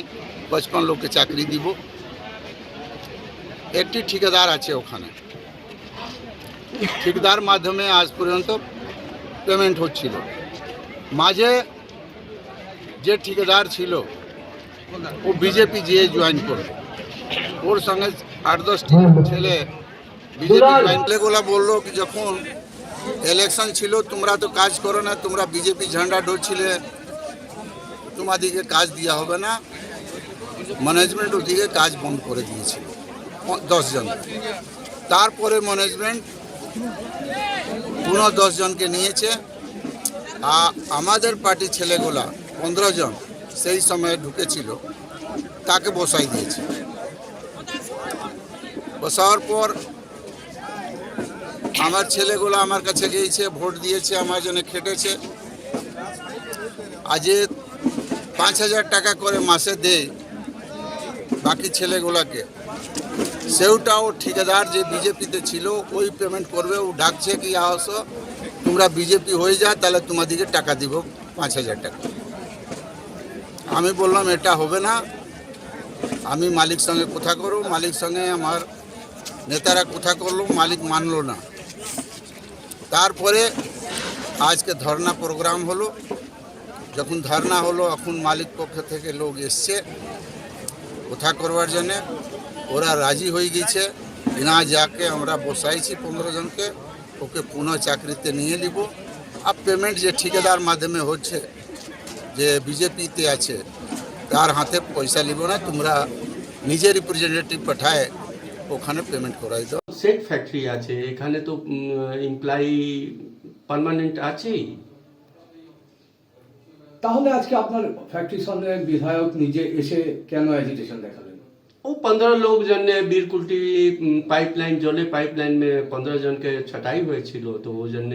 55 লোককে চাকরি দিব। একটি ঠিকাদার আছে ওখানে, ঠিকাদার মাধ্যমে আজ পর্যন্ত পেমেন্ট হচ্ছিল। মাঝে যে ঠিকাদার ছিল ও বিজেপি যে জয়েন করলো, ওর সঙ্গে 8-10টি ছেলে বিজেপি জয়েন করলে বললো কি যখন ইলেকশন ছিল তোমরা তো কাজ করো না, তোমরা বিজেপি ঝান্ডা ধরছিলে, তোমাদিকে কাজ দেওয়া হবে না। ম্যানেজমেন্ট ওদিকে কাজ বন্ধ করে দিয়েছিল 10 জন। তারপরে ম্যানেজমেন্ট পুনঃ 10 জনকে নিয়েছে। আমাদের পার্টির ছেলেগুলা 15 জন সেই সময়ে ঢুকেছিল, তাকে বসাই দিয়েছে। বসাওয়ার পর আমার ছেলেগুলো আমার কাছে গিয়েছে, ভোট দিয়েছে, আমার জন্য খেটেছে। আজ 5,000 টাকা করে মাসে দেয় বাকি ছেলেগুলোকে, সেটাও ঠিকাদার যে বিজেপিতে ছিল ওই পেমেন্ট করবে। ও ডাকছে কি আসো তোমরা বিজেপি হয়ে যা, তাহলে তোমাদেরকে টাকা দিব 5,000 টাকা। আমি বললাম এটা হবে না, আমি মালিক সঙ্গে কথা করব। মালিক সঙ্গে আমার নেতারা কথা করলো, মালিক মানলো না। তারপরে আজকে ধর্না প্রোগ্রাম হলো। যখন ধর্না হলো এখন মালিক পক্ষ থেকে লোক এসছে কথা করবার জন্যে, ওরা রাজি হয়ে গেছে। না যাকে আমরা বসাইছি 15 জনকে, ওকে পুনঃ চাকরিতে নিয়ে নিব। আর পেমেন্ট যে ঠিকাদার মাধ্যমে হচ্ছে, যে বিজেপিতে আছে, তার হাতে পয়সা নিব না, তোমরা নিজে রিপ্রেজেন্টেটিভ পাঠায় ওখানে পেমেন্ট করাই দাও। সেট ফ্যাক্টরি আছে এখানে, তো এমপ্লয়ি পার্মানেন্ট আছেই। তাহলে আজকে আপনার ফ্যাক্টরির সামনে বিধায়ক নিজে এসে কেন এজিটেশন দেখালেন? वो 15 लोग जन बीरकुल्टी पाइपलाइन जले पाइपलाइन में 15 जन के छटाई हुए छिलो, तो वो जन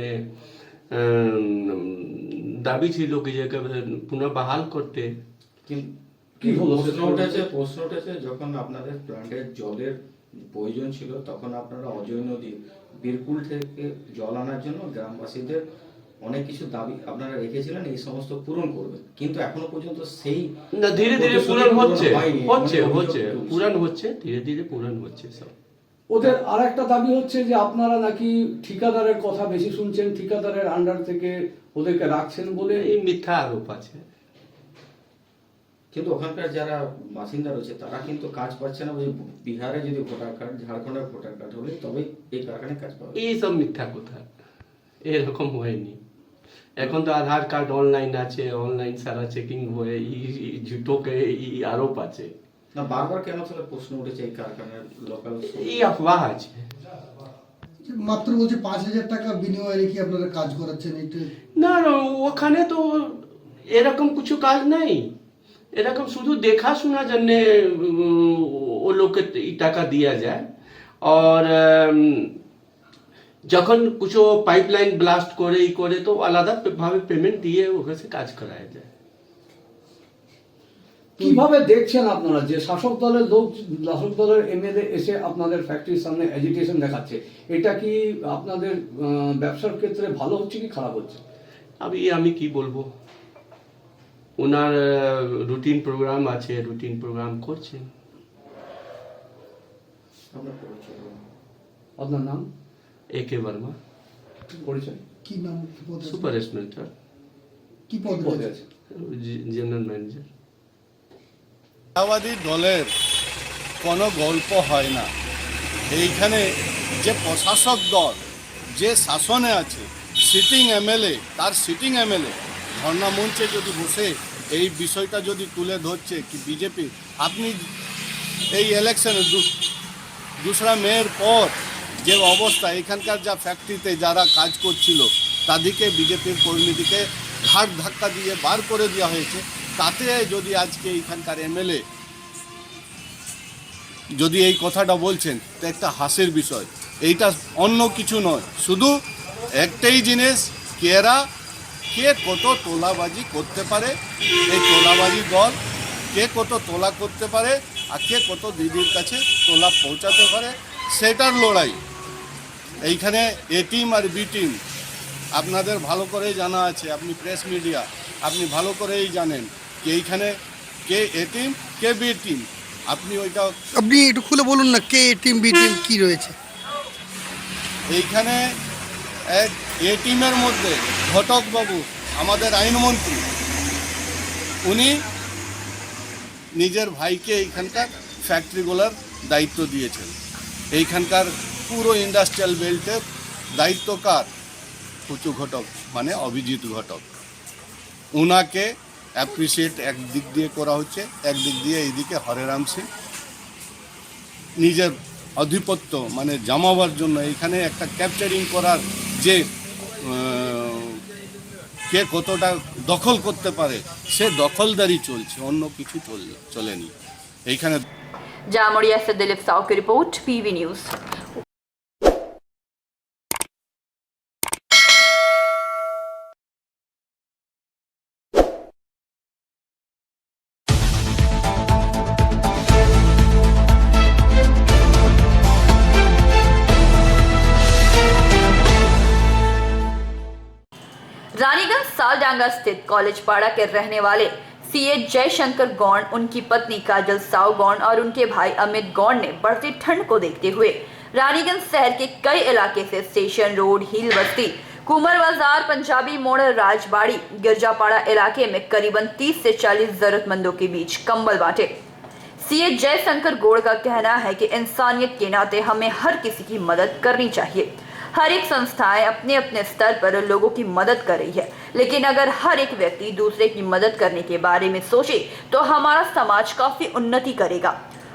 दाबी छिलो कि যে পুনঃ বহাল করতে। কি হলো? প্রশ্ন উঠেছে যখন আপনাদের প্ল্যান্টের জলের প্রয়োজন ছিল, তখন আপনারা অজয় নদী বীরকুল থেকে জল আনার জন্য গ্রামবাসীদের অনেক কিছু দাবি আপনারা রেখেছিলেন, এই সমস্ত পূরণ করবেন, কিন্তু এখনো পর্যন্ত সেই না ধীরে ধীরে পূরণ হচ্ছে পূরণ হচ্ছে ধীরে ধীরে পূরণ হচ্ছে সব। ওদের আরেকটা দাবি হচ্ছে যে আপনারা নাকি ঠিকাদারের কথা বেশি শুনছেন, ঠিকাদারের আন্ডার থেকে ওদেরকে রাখছেন বলে। এই মিথ্যা আরোপ আছে। কিন্তু ওখানকার যারা বাসিন্দা রয়েছে তারা কিন্তু কাজ পাচ্ছে না। বিহারে যদি ভোটার কার্ড, ঝাড়খণ্ডের ভোটার কার্ড হলে তবে এই কারখানায় কাজ পাবে। এই সব মিথ্যা কথা, এরকম হয়নি। এখন তো আধার কার্ড অনলাইন আছে, অনলাইন সারা চেকিং হয়ে ঝুটোকে এই আরোপ আছে। না বারবার কেন তাহলে প্রশ্ন উঠেছে এই কারখানার লোকাল, এই আফওয়াহ আছে। মাত্র বলছে 5,000 টাকা বিনিময়ে রেখে আপনারা কাজ করাচ্ছেন, এটা না ওখানে তো এরকম কিছু কাজ নাই। এরকম শুধু দেখাশোনা জন্য ও লোককে টাকা দিয়া যায়। আর যখন কিছু পাইপলাইন ব্লাস্ট করে ই করে তো আলাদা ভাবে পেমেন্ট দিয়ে ওখানে কাজ করায় যায়। কিভাবে দেখছেন আপনারা যে শাসক দলের লোক, শাসক দলের এমএলএ এসে আপনাদের ফ্যাক্টরির সামনে এজিটেশন দেখাচ্ছে, এটা কি আপনাদের ব্যবসার ক্ষেত্রে ভালো হচ্ছে কি খারাপ হচ্ছে? আমি কি বলবো, ওনার রুটিন প্রোগ্রাম আছে, রুটিন প্রোগ্রাম করছেন। আপনার নাম? একে বর্মা। পরিচয়? কি নাম? সুপার এসমেন্টার। কি পদে আছে? General manager. মায়াবাদী দলের কোনো গল্প হয় না। এইখানে যে প্রশাসক দল যে শাসনে আছে, সিটিং এমএলএ তার সিটিং এমএলএ ধর্ণা মঞ্চে যদি বসে এই বিষয়টা যদি তুলে ধরছে কি বিজেপি, আপনি এই ইলেকশনে 2রা মের পর যে অবস্থা এখানকার যা ফ্যাক্টরিতে যারা কাজ করছিল তাদেরকে বিজেপির কর্মীদেরকে ঘাট ধাক্কা দিয়ে বার করে দেওয়া হয়েছে। তাতে যদি আজকে এখানকার এমএলএ যদি এই কথাটা বলছেন তো একটা হাসির বিষয়। এইটা অন্য কিছু নয়, শুধু একটাই জিনিস, কে কত তোলাবাজি করতে পারে, এই তোলাবাজি দল কে কত তোলা করতে পারে আর কে কত দিদির কাছে তোলা পৌঁছাতে পারে, সেটার লড়াই। এইখানে এ টিম আর বি টিম আপনাদের ভালো করেই জানা আছে, আপনি প্রেস মিডিয়া আপনি ভালো করেই জানেন যে এইখানে কে এ টিম কে বি টিম। আপনি একটু খুলে বলুন না, কে এ টিম বি টিম কী রয়েছে এইখানে। এক এ টিমের মধ্যে ঘটকবাবু আমাদের আইনমন্ত্রী, উনি নিজের ভাইকে এইখানকার ফ্যাক্টরিগুলোর দায়িত্ব দিয়েছেন। এইখানকার পুরো ইন্ডাস্ট্রিয়াল বেল্টের দায়িত্বকার কুচু ঘটক মানে অভিজিৎ ঘটক। ওনাকে অ্যাপ্রিসিয়েট একদিক দিয়ে করা হচ্ছে, একদিক দিয়ে এইদিকে হরেরাম সিং নিজের আধিপত্য মানে জামাবার জন্য এখানে একটা ক্যাপচারিং করার যে কে কতটা দখল করতে পারে সে দখলদারি চলছে, অন্য কিছু চলেনি এইখানে। जामोड़िया से दिलीप साव की रिपोर्ट, पीवी न्यूज। रानीगंज सालडांगा स्थित कॉलेज पाड़ा के रहने वाले सीए जयशंकर गौड़, उनकी पत्नी काजल साव गौड़ और उनके भाई अमित गौड़ ने बढ़ती ठंड को देखते हुए रानीगंज शहर के कई इलाके से स्टेशन रोड, हिल बस्ती, कुमर बाजार, पंजाबी मोड़, राजबाड़ी, गिरजापाड़ा इलाके में करीबन 30 से 40 जरूरतमंदों के बीच कंबल बांटे। सीए जयशंकर गौड़ का कहना है कि इंसानियत के नाते हमें हर किसी की मदद करनी चाहिए। हर एक संस्थाएं अपने अपने स्तर पर लोगों की मदद कर रही है, लेकिन अगर हर एक व्यक्ति दूसरे की मदद करने के बारे में सोचे तो हमारा समाज काफी उन्नति करेगा।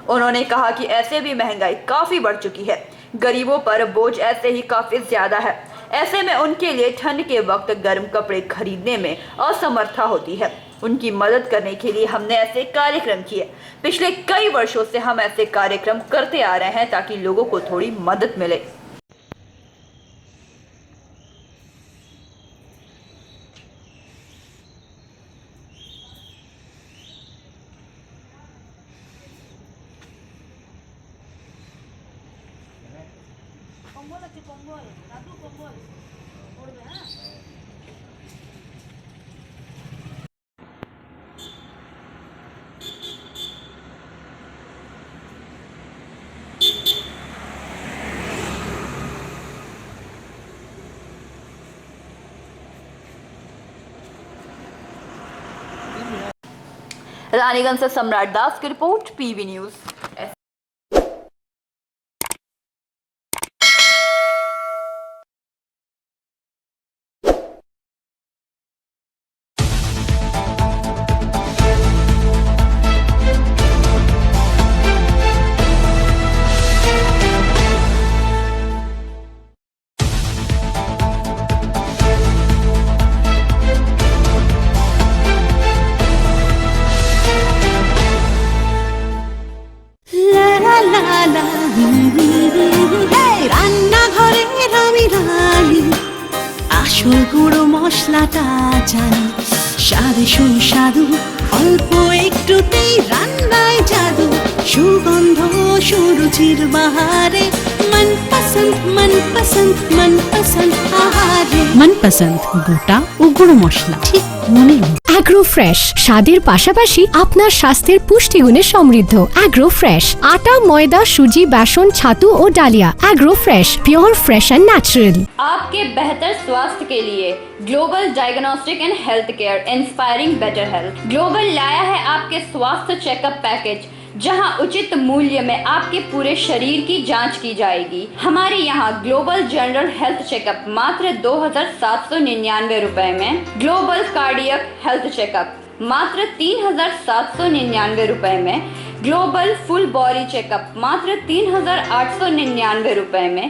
उन्होंने कहा कि ऐसे भी महंगाई काफी बढ़ चुकी है, गरीबों पर बोझ ऐसे ही काफी ज्यादा है। ऐसे में उनके लिए ठंड के वक्त गर्म कपड़े खरीदने में असमर्था होती है। उनकी मदद करने के लिए हमने ऐसे कार्यक्रम किए। पिछले कई वर्षों से हम ऐसे कार्यक्रम करते आ रहे हैं ताकि लोगों को थोड़ी मदद मिले। रानीगंज से सम्राट दास की रिपोर्ट, पीवी न्यूज। রান্নাঘরের আমি রানী, আসল গুঁড়ো মশলাটা জানি, স্বাদে সুস্বাদু অল্প একটুতেই রান্নায় জাদু, সুগন্ধ সুরুচির বাহারে মনপসন্দ আহারে। মনপসন্দ গোটা ও গুঁড়ো মশলা ঠিক মনে অ্যাগ্রো ফ্রেশ স্বাদের পাশাপাশি আপনার স্বাস্থ্যের পুষ্টিগুণে সমৃদ্ধ। অ্যাগ্রো ফ্রেশ আটা, ময়দা, সুজি, बेसन, ছাতু ও ডালিয়া। Agro fresh pure fresh and natural. आपके बेहतर स्वास्थ्य के लिए global diagnostic and health care inspiring better health global लाया है आपके स्वास्थ्य चेकअप पैकेज, जहां उचित मूल्य में आपके पूरे शरीर की जांच की जाएगी। हमारे यहां ग्लोबल जनरल हेल्थ चेकअप मात्र 2,799 रुपए में, ग्लोबल कार्डियक हेल्थ चेकअप मात्र 3,799 रुपए में, ग्लोबल फुल बॉडी चेकअप मात्र 3,899 रुपए में,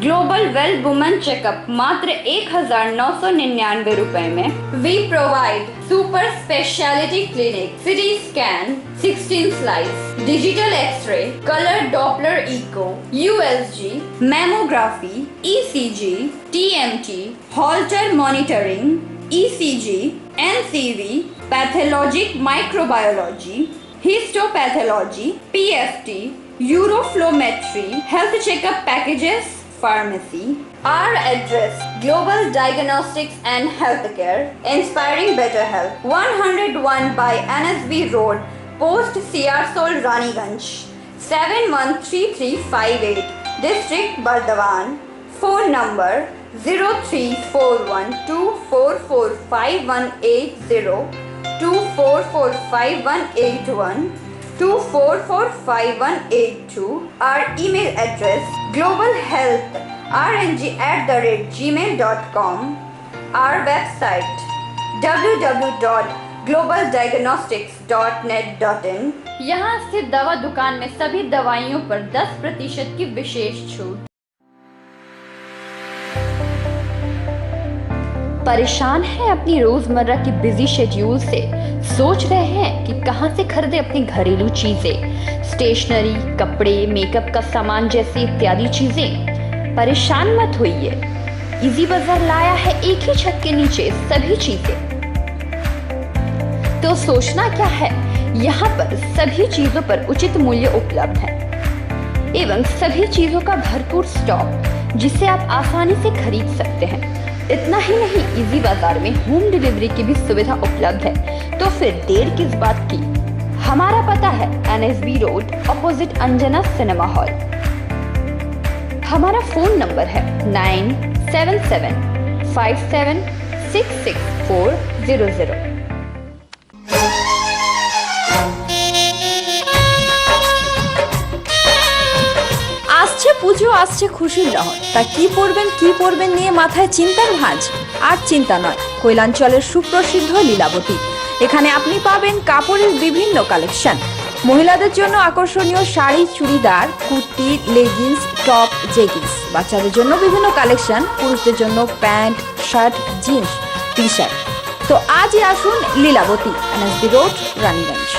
ग्लोबल वेल वुमेन चेकअप मात्र 1,999 रुपए में। We provide super speciality clinic, CT scan, 16 slice, digital x-ray, colour Doppler echo, USG, mammography, ECG, TMT, Holter monitoring, ECG, NCV, pathologic microbiology, histopathology, PFT, uroflowmetry, health checkup packages, pharmacy. Our address: Global Diagnostics and Healthcare, inspiring better health. 101 by NSB Road, Post Siarsol, Raniganj. 713358, District Bardhaman. Phone number 0341244580, 24458181. 24458182. Our email address: globalhealthrng@gmail.com. Our website: www.globaldiagnostics.net.in. यहाँ स्थित दवा दुकान में सभी दवाइयों पर 10% की विशेष छूट। परेशान हैं अपनी रोजमर्रा की बिजी शेड्यूल से? सोच रहे हैं कि कहां से खरीदे अपनी घरेलू चीजें, स्टेशनरी, कपड़े, मेकअप का सामान जैसी इत्यादि चीजें? परेशान मत होइए, इजी बाजार लाया है एक ही छत के नीचे सभी चीजें। तो सोचना क्या है, यहाँ पर सभी चीजों पर उचित मूल्य उपलब्ध है एवं सभी चीजों का भरपूर स्टॉक, जिसे आप आसानी से खरीद सकते हैं। इतना ही नहीं, इजी बाजार में होम डिलीवरी की भी सुविधा उपलब्ध है। तो फिर देर किस बात की? हमारा पता है NSB road, opposite Anjana cinema hall. हमारा फोन नंबर है 9775766400। আসছে পুজো, আসছে খুশির লহর, তা কি পরবেন নিয়ে মাথায় চিন্তার ভাঁজ। আর চিন্তা নয়, কৈলাঞ্চলের সুপ্রসিদ্ধ লীলাবতী। এখানে আপনি পাবেন কাপড়ের বিভিন্ন কালেকশন, মহিলাদের জন্য আকর্ষণীয় sari, churidar, kurti, leggings, top, jeggings, বাচ্চাদের জন্য বিভিন্ন কালেকশন, পুরুষদের জন্য pant, shirt, jeans, T shirt. তো আজই আসুন লীলাবতী, NSB রোড, রানীগঞ্জ।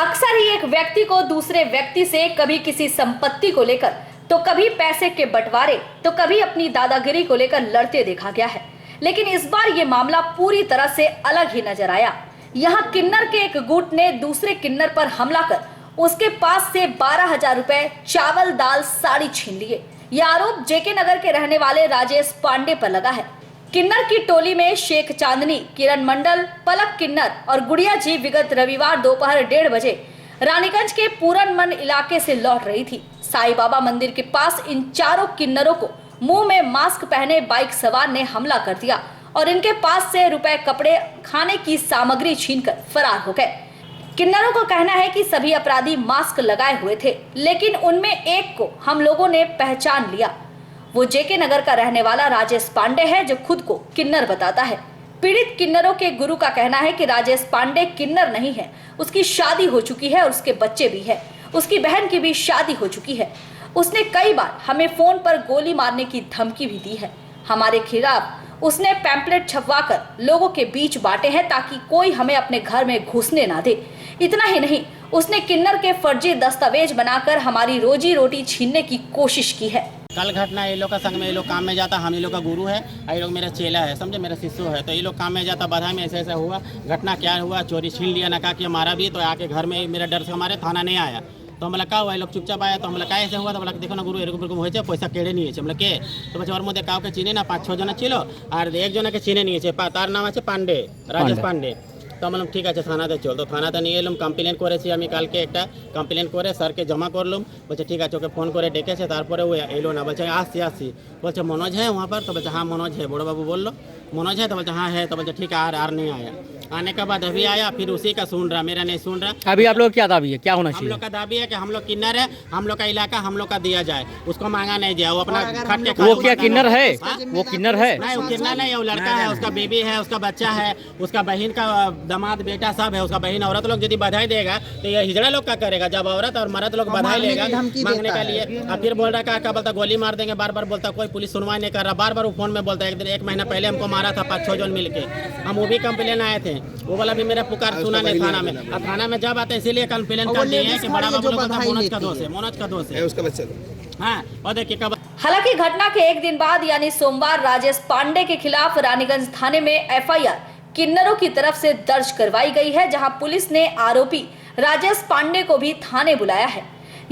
अक्सर ही एक व्यक्ति को दूसरे व्यक्ति से कभी किसी संपत्ति को लेकर, तो कभी पैसे के बंटवारे, तो कभी अपनी दादागिरी को लेकर लड़ते देखा गया है। लेकिन इस बार ये मामला पूरी तरह से अलग ही नजर आया। यहाँ किन्नर के एक गुट ने दूसरे किन्नर पर हमला कर उसके पास से 12,000 रुपए, चावल, दाल, साड़ी छीन लिए। यह आरोप जेके नगर के रहने वाले राजेश पांडे पर लगा है। किन्नर की टोली में शेख चांदनी, किरण मंडल, पलक किन्नर और गुड़िया जी विगत रविवार दोपहर 1:30 बजे रानीगंज के पूरनमन इलाके से लौट रही थी। साईं बाबा मंदिर के पास इन चारों किन्नरों को मुंह में मास्क पहने बाइक सवार ने हमला कर दिया और इनके पास से रुपए, कपड़े, खाने की सामग्री छीनकर फरार हो गए। किन्नरों का कहना है कि सभी अपराधी मास्क लगाए हुए थे, लेकिन उनमें एक को हम लोगों ने पहचान लिया। वो जेके नगर का रहने वाला राजेश पांडे है, जो खुद को किन्नर बताता है। पीड़ित किन्नरों के गुरु का कहना है कि राजेश पांडे किन्नर नहीं है, उसकी शादी हो चुकी है और उसके बच्चे भी है। उसकी बहन की भी शादी हो चुकी है। उसने कई बार हमें फोन पर गोली मारने की धमकी भी दी है। हमारे खिलाफ उसने पैम्पलेट छपवाकर लोगों के बीच बांटे हैं ताकि कोई हमें अपने घर में घुसने ना दे। इतना ही नहीं, उसने किन्नर के फर्जी दस्तावेज बनाकर हमारी रोजी रोटी छीनने की कोशिश की है। कल घटना ये लोग का संग में ये लोग काम में जाता, हम ये लोग का गुरु है और ये लोग मेरा चेला है, समझे, मेरा शिष्य है। तो ये लोग काम में जाता, बधाई में ऐसा ऐसा हुआ, घटना क्या हुआ, चोरी छीन लिया, नका के मारा भी। तो आके घर में मेरा डर से हमारे थाना नहीं आया। तो हम क्या हुआ, ये लोग चुपचाप आया। तो हम क्या ऐसे हुआ, तो बोला देखो ना गुरु एरकम हो पैसा केड़े नहीं है। हम के तो बच्चे और मध्य काउ के चिने ना 5-6 जना छिलो और एक जना के चिने नहीं है, तार नाम আছে पांडे, राजेश पांडे। तो हम ठीक আছে থানাতে চল। তো থানাতে নিয়ে এলাম, কমপ্লেন করেছি আমি কালকে একটা কমপ্লেন করে স্যারকে জমা করলাম। বলছে ঠিক আছে, ওকে ফোন করে ডেকেছে, তারপরে ও এলো না, বলছে আসছি আসছি। বলছে मनोज है वहाँ पर? तो बोलते हाँ मनोज है। बड़ो बाबू बोल लो मनोज है? तो बोलते हाँ है। तो बोलते ठीक है, आर नहीं आया। आने के बाद अभी आया, फिर उसी का सुन रहा, मेरा नहीं सुन रहा। अभी आप लोग क्या दाबी है, क्या होना हम चाहिए? लोग का दाबी है कि हम लोग किन्नर है, हम लोग का इलाका हम लोग का दिया जाए, उसको मांगा नहीं जाए। वो अपना खट के वो क्या किन्नर है? वो किन्नर है? नहीं, वो किन्नर नहीं है, वो लड़का है, उसका बेबी है, उसका बच्चा है, उसका बहन का दामाद बेटा सब है। उसका बहन औरत लोग यदि बधाई देगा तो ये हिजड़ा लोग क्या करेगा? जब औरत और मर्द लोग बधाई लेगा मांगने के लिए, और फिर बोल रहा क्या बोलता गोली मार देंगे, बार बार बोलता, कोई पुलिस सुनवाई नहीं कर रहा। बार बार वो फोन में बोलता है। एक महीना पहले हमको मारा था 5-6 जन मिलके, हम वो भी कंप्लेन आए थे, वो वाला भी मेरा पुकार सुना नहीं थाना में। अब थाना में जब आते हैं इसीलिए कंप्लेन कर दिए हैं कि बड़ा बाबू लोग का मनोज का दोष है, मनोज का दोष है उसका बच्चा। हाँ, और देखिए कब। हालांकि घटना के एक दिन बाद यानी सोमवार राजेश पांडे के खिलाफ रानीगंज थाने में एफआईआर किन्नरों की तरफ से दर्ज करवाई गई है, जहां पुलिस ने आरोपी राजेश पांडे को भी थाने बुलाया है।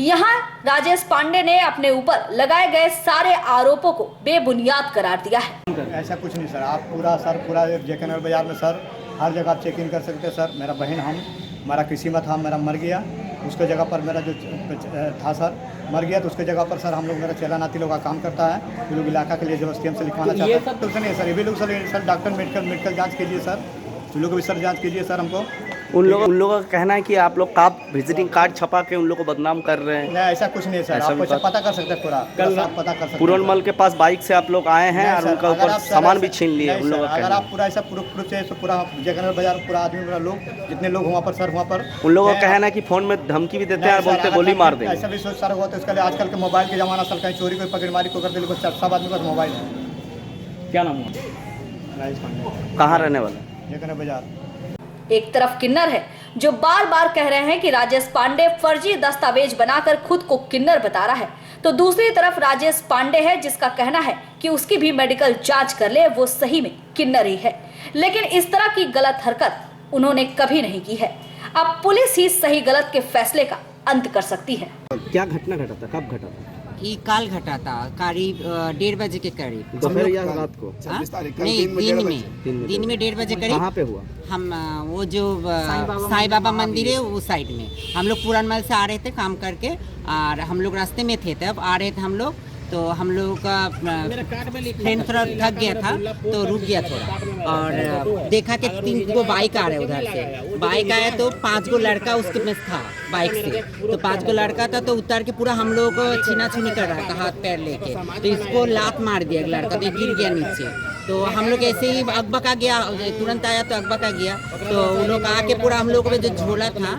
यहां राजेश पांडे ने अपने ऊपर लगाए गए सारे आरोपों को बेबुनियाद करार दिया है। ऐसा कुछ नहीं सर, आप पूरा जेके नगर बाजार में सर हर जगह आप चेक इन कर सकते हैं सर। मेरा बहन हमारा किस्मत था, मेरा मर गया, उसके जगह पर मेरा जो था सर मर गया, तो उसके जगह पर सर हम लोग मेरा चेला नाती लोग का काम करता है। ये लोग इलाका के लिए जबरदस्ती हमसे लिखवाना चाहते हैं। तो नहीं सर, ये भी लोग सर डॉक्टर मेडिकल जाँच कीजिए सर, उन लोग को भी सर जाँच कीजिए सर। हमको उन लोगों का कहना है कि आप लोग आप विजिटिंग कार्ड छपा के उन लोगों को बदनाम कर रहे हैं। नहीं, ऐसा कुछ नहीं सर, आप पता कर सकते हैं पूरा पता कर सकते। पूरनमल के पास बाइक से आप लोग आए हैं और उनका ऊपर सामान भी छीन लिए उन लोगों का। अगर आप पूरा ऐसा प्रूफ से पूरा जगह बाजार पूरा आदमी पूरा लोग जितने लोग वहाँ पर सर वहाँ पर उन लोगों का कहना है कि फोन में धमकी भी देते हैं और बोलते गोली मार देंगे। ऐसा भी सोच सर हुआ तो इसके लिए आजकल के मोबाइल के जमाना सर, कहीं चोरी कोई पकड़मारी को करते लोग सब आदमी का मोबाइल है। क्या नाम है? राजेश पांडे। कहाँ रहने वाला? जगह बाजार। एक तरफ किन्नर है जो बार बार कह रहे हैं कि राजेश पांडे फर्जी दस्तावेज बनाकर खुद को किन्नर बता रहा है, तो दूसरी तरफ राजेश पांडे है जिसका कहना है कि उसकी भी मेडिकल जांच कर ले, वो सही में किन्नर ही है। लेकिन इस तरह की गलत हरकत उन्होंने कभी नहीं की है। अब पुलिस ही सही गलत के फैसले का अंत कर सकती है। क्या घटना घटा था, कब घटा था? ये काल घटा था, करीब 1:30 बजे के करीब। दोपहर या रात को? नहीं, दिन में 1:30 बजे करीब। कहाँ पे हुआ? हम वो जो साईं बाबा मंदिर है उस साइड में, हम लोग पूरनमल से आ रहे थे काम करके, और हम लोग रास्ते में थे, तब आ रहे थे हम लोग, तो हम लोग का फ्रेंड थोड़ा थक गया था तो रुक गया थोड़ा, और देखा कि 3 गो बाइक आ रहे उधर से। बाइक आया तो 5 गो लड़का उसके में था बाइक से, तो 5 गो लड़का था, तो उतर के पूरा हम लोग को छीना छीनी कर रहा था हाथ पैर लेके, तो इसको लात मार दिया एक लड़का, तो गिर गया नीचे। तो हम लोग ऐसे ही अकबका गया, तुरंत आया तो अकबका गया, तो उन लोग आके पूरा हम लोग को जो झोला था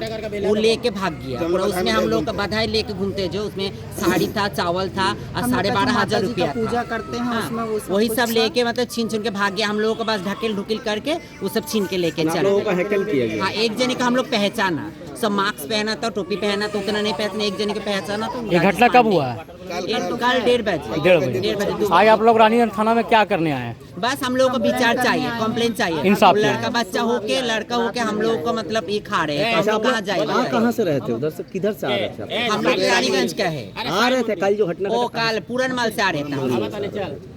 वो लेके भाग गया पूरा। उसमें हम लोग का बधाई लेके घूमते, जो उसमें साड़ी था, चावल था और 12,500 रुपया पूजा करते हैं उसमें, वही सब लेके मतलब छीन के भाग गया। हम लोगों के पास ढकेल ढुकेल करके वो सब छीन के लेके चले। हाँ, एक जने का हम लोग पहचाना, सब मास्क पहना था, टोपी पहना था, उतना नहीं पहचाना, एक जने के पहचाना। तो ये घटना कब हुआ है? कल 1:30 बजे। आज आप लोग रानीगंज थाना में क्या करने आए हैं? बस हम लोग को विचार चाहिए, कंप्लेन चाहिए, इंसाफ। लड़का बच्चा होके हम लोग को मतलब ये खा रहे हैं, तो हम लोग कहाँ जाएगा? कहाँ से रहे थे? उधर से किधर से आ रहे थे? हम लोग रानीगंज का है। आ रहे थे कल जो घटना? वो कल पूरनमल से आ रहे थे।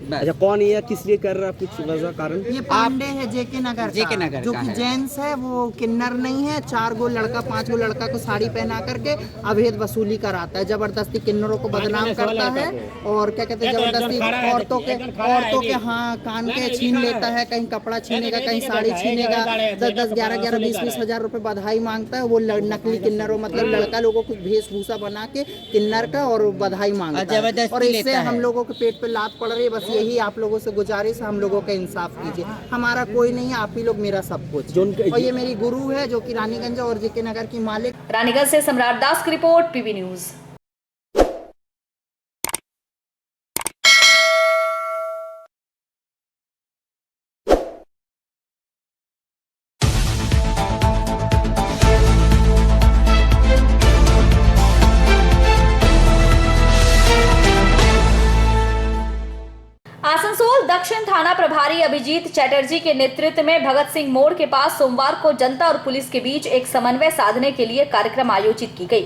अच्छा, कौन ये किस लिए कर रहा है, कुछ वजह कारण? ये पांडे है जेके नगर जो कि जेंट्स है, वो किन्नर नहीं है। 4 गो लड़का 5 गो लड़का को साड़ी पहना करके अवैध वसूली कराता है, जबरदस्ती किन्नरों को बदनाम करता है, और क्या कहते हैं जबरदस्ती औरतों के हाँ कान के छीन लेता है, कहीं कपड़ा छीनेगा, कहीं साड़ी छीनेगा, 10-10, 11-11, 20-20 हजार रुपए बधाई मांगता है। वो नकली किन्नरों मतलब लड़का लोगों को वेशभूषा बना के किन्नर का और बधाई मांगता है, और इससे हम लोगों के पेट पे लात पड़ रही है। बस यही आप लोगों से गुजारिश, हम लोगों का इंसाफ कीजिए। हमारा कोई नहीं है, आप ही लोग मेरा सब कुछ। और ये मेरी गुरु है जो कि रानीगंज और जेके नगर की मालिक। रानीगंज से सम्राट दास की report, PB news. Abhijit Chatterjee के नेतृत्व में भगत सिंह मोड़ के पास सोमवार को जनता और पुलिस के बीच एक समन्वय साधने के लिए कार्यक्रम आयोजित की गई।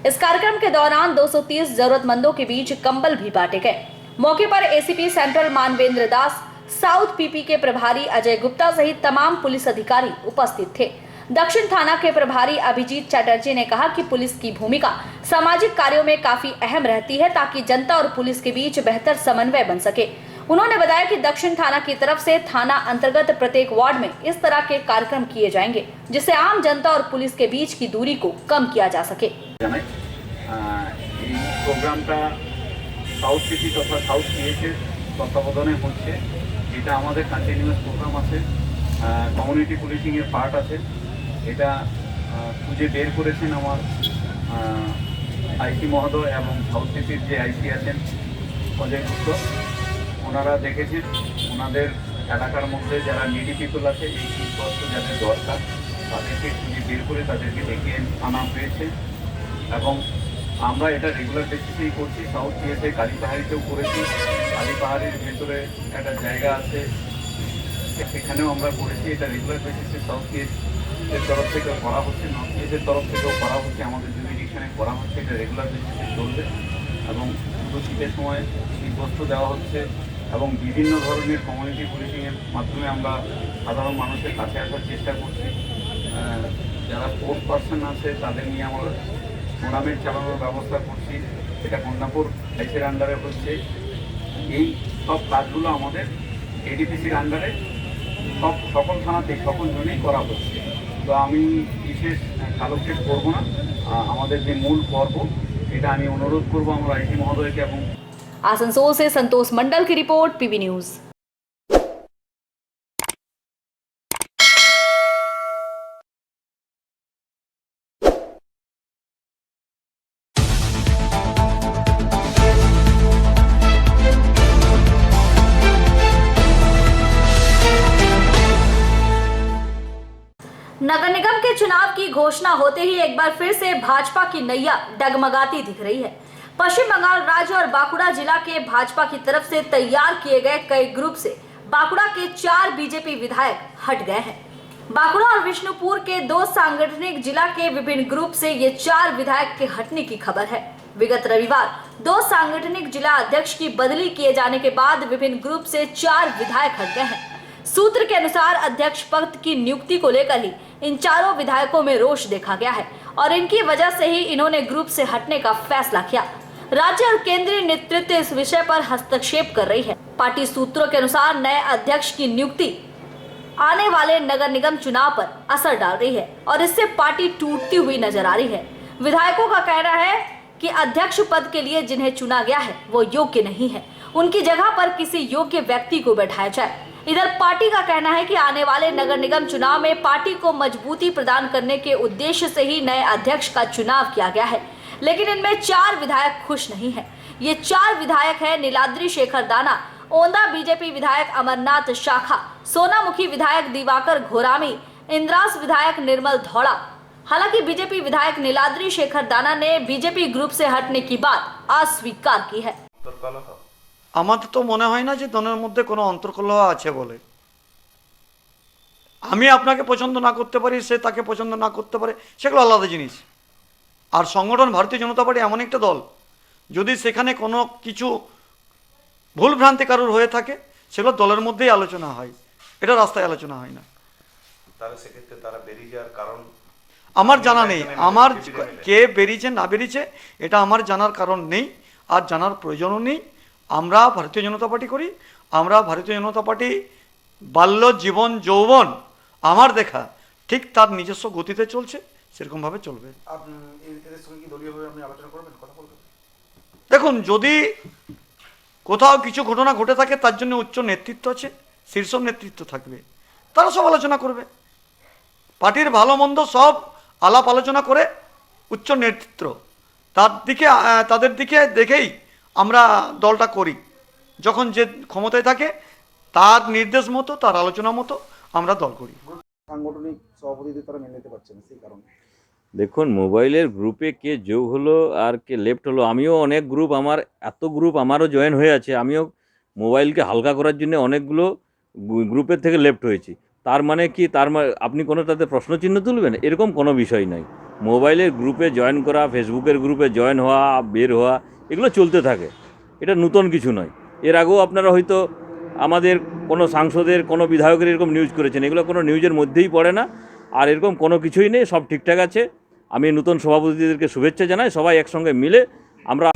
इस कार्यक्रम के दौरान 230 जरूरतमंदों के बीच कंबल भी बांटे गए। मौके पर एसीपी सेंट्रल मानवेंद्र दास, साउथ पीपी के प्रभारी अजय गुप्ता सहित तमाम पुलिस अधिकारी उपस्थित थे। दक्षिण थाना के प्रभारी अभिजीत चैटर्जी ने कहा कि पुलिस की भूमिका सामाजिक कार्यों में काफी अहम रहती है ताकि जनता और पुलिस के बीच बेहतर समन्वय बन सके। उन्होंने बताया कि दक्षिण थाना की तरफ से थाना अंतर्गत प्रत्येक वार्ड में इस तरह के कार्यक्रम किए जाएंगे जिससे आम जनता और पुलिस के बीच की दूरी को कम किया जा सके। प्रोग्रामটা সাউথ সিটি তথা সাউথ পিএসের তত্ত্বাবধানে হচ্ছে। এটা আমাদের কন্টিনিউয়াস প্রোগ্রাম আছে, কমিউনিটি পুলিশিংয়ের পার্ট আছে। এটা খুঁজে বের করেছেন আমার আইসি মহোদয় এবং সাউথ সিটির যে আইসি আছেন অজয় গুপ্ত, ওনারা দেখেছেন ওনাদের এলাকার মধ্যে যারা নিডি পিপল আছে এই জিনিসপত্র যাদের দরকার তাদেরকে খুঁজে বের করে তাদেরকে ডেকে আনা হয়েছে এবং আমরা এটা রেগুলার বেসিসেই করছি। সাউথ পিএসে কালীপাহাড়িতেও করেছি, কালীপাহাড়ির ভেতরে একটা জায়গা আছে সেখানেও আমরা করেছি। এটা রেগুলার বেসিসে সাউথ পিএসের তরফ থেকেও করা হচ্ছে, নর্থ পিএসের তরফ থেকেও করা হচ্ছে, আমাদের জুরিডিকশনে করা হচ্ছে। এটা রেগুলার বেসিসে চলবে এবং পুরো শীতের সময় শীতবস্ত্র দেওয়া হচ্ছে এবং বিভিন্ন ধরনের কমিউনিটি পুলিশিংয়ের মাধ্যমে আমরা সাধারণ মানুষের কাছে আসার চেষ্টা করছি। যারা স্পোর্টস পার্সন আছে তাদের নিয়ে আমরা টুর্নামেন্ট চালানোর ব্যবস্থা করছি। এটা কন্যাপুর আইসির আন্ডারে হচ্ছে। এই সব কাজগুলো আমাদের এডিপিসির আন্ডারে সকল থানাতে সকল জনেই করা হচ্ছে। তো আমি বিশেষ কালক্ষেপ করবো না, আমাদের যে মূল পর্ব এটা আমি অনুরোধ করবো আমরা আইসি মহোদয়কে। এবং आसनसोल से संतोष मंडल की रिपोर्ट, पीबी न्यूज। नगर निगम के चुनाव की घोषणा होते ही एक बार फिर से भाजपा की नैया डगमगाती दिख रही है। पश्चिम बंगाल राज्य और बांकुड़ा जिला के भाजपा की तरफ से तैयार किए गए कई ग्रुप से बांकुड़ा के 4 बीजेपी विधायक हट गए हैं। बांकुड़ा और विष्णुपुर के 2 सांगठनिक जिला के विभिन्न ग्रुप से ये 4 विधायक के हटने की खबर है। विगत रविवार 2 सांगठनिक जिला अध्यक्ष की बदली किए जाने के बाद विभिन्न ग्रुप से 4 विधायक हट गए हैं। सूत्र के अनुसार अध्यक्ष पद की नियुक्ति को लेकर ही इन चारों विधायकों में रोष देखा गया है और इनकी वजह से ही इन्होंने ग्रुप से हटने का फैसला किया। राज्य और केंद्रीय नेतृत्व इस विषय पर हस्तक्षेप कर रही है। पार्टी सूत्रों के अनुसार नए अध्यक्ष की नियुक्ति आने वाले नगर निगम चुनाव पर असर डाल रही है और इससे पार्टी टूटती हुई नजर आ रही है। विधायकों का कहना है कि अध्यक्ष पद के लिए जिन्हें चुना गया है वो योग्य नहीं है, उनकी जगह पर किसी योग्य व्यक्ति को बैठाया जाए। इधर पार्टी का कहना है कि आने वाले नगर निगम चुनाव में पार्टी को मजबूती प्रदान करने के उद्देश्य से ही नए अध्यक्ष का चुनाव किया गया है, लेकिन इनमें 4 विधायक खुश नहीं है। ये 4 विधायक हैं नीलाद्री शेखर दाना, ओंदा बीजेपी विधायक अमरनाथ शाखा, सोनामुखी विधायक दिवाकर घोरामी, इंद्रास विधायक निर्मल धौड़ा। हालांकि बीजेपी विधायक नीलाद्री शेखर दाना ने बीजेपी ग्रुप से हटने की बात अस्वीकार की है। আমার তো মনে হয় না যে দলের মধ্যে কোনো অন্তর্কলহ আছে বলে। আমি আপনাকে পছন্দ না করতে পারি, সে তাকে পছন্দ না করতে পারে, সেগুলো আলাদা জিনিস। আর সংগঠন ভারতীয় জনতা পার্টি এমন একটা দল, যদি সেখানে কোনো কিছু ভুলভ্রান্তি কারোর হয়ে থাকে সেগুলো দলের মধ্যেই আলোচনা হয়, এটা রাস্তায় আলোচনা হয় না। তাহলে সেক্ষেত্রে তারা বেরিয়ে যাওয়ার কারণ আমার জানা নেই। আমার কে বেরিয়েছে না বেরিয়েছে এটা আমার জানার কারণ নেই, আর জানার প্রয়োজনও নেই। আমরা ভারতীয় জনতা পার্টি করি, আমরা ভারতীয় জনতা পার্টি বাল্য জীবন যৌবন আমার দেখা ঠিক তার নিজস্ব গতিতে চলছে, সেরকমভাবে চলবে। দেখুন, যদি কোথাও কিছু ঘটনা ঘটে থাকে তার জন্য উচ্চ নেতৃত্ব আছে, শীর্ষ নেতৃত্ব থাকবে, তারা সব আলোচনা করবে। পার্টির ভালো মন্দ সব আলাপ আলোচনা করে উচ্চ নেতৃত্ব তাদের দিকে দেখেই আমরা দলটা করি। যখন যে ক্ষমতায় থাকে তার নির্দেশ মতো, তার আলোচনা মতো আমরা দল করি। সাংগঠনিক সভাপতিদের তারা মেনে নিতে পারছে না, সেই কারণে দেখুন, মোবাইলের গ্রুপে কে যোগ হলো আর কে লেফট হলো, আমিও অনেক গ্রুপ, এত গ্রুপ আমারও জয়েন হয়ে আছে। আমিও মোবাইলকে হালকা করার জন্য অনেকগুলো গ্রুপের থেকে লেফট হয়েছি, তার মানে কি আপনি কোনো তাতে প্রশ্নচিহ্ন তুলবেন? এরকম কোনো বিষয় নাই। মোবাইলের গ্রুপে জয়েন করা, ফেসবুকের গ্রুপে জয়েন হওয়া, বের হওয়া, এগুলো চলতে থাকে, এটা নূতন কিছু নয়। এর আগেও আপনারা হয়তো আমাদের কোনো সাংসদের, কোনো বিধায়কের এরকম নিউজ করেছেন, এগুলো কোনো নিউজের মধ্যেই পড়ে না। আর এরকম কোনো কিছুই নেই, সব ঠিকঠাক আছে। আমি নতুন সভাপতিদেরকে শুভেচ্ছা জানাই, সবাই একসঙ্গে মিলে আমরা।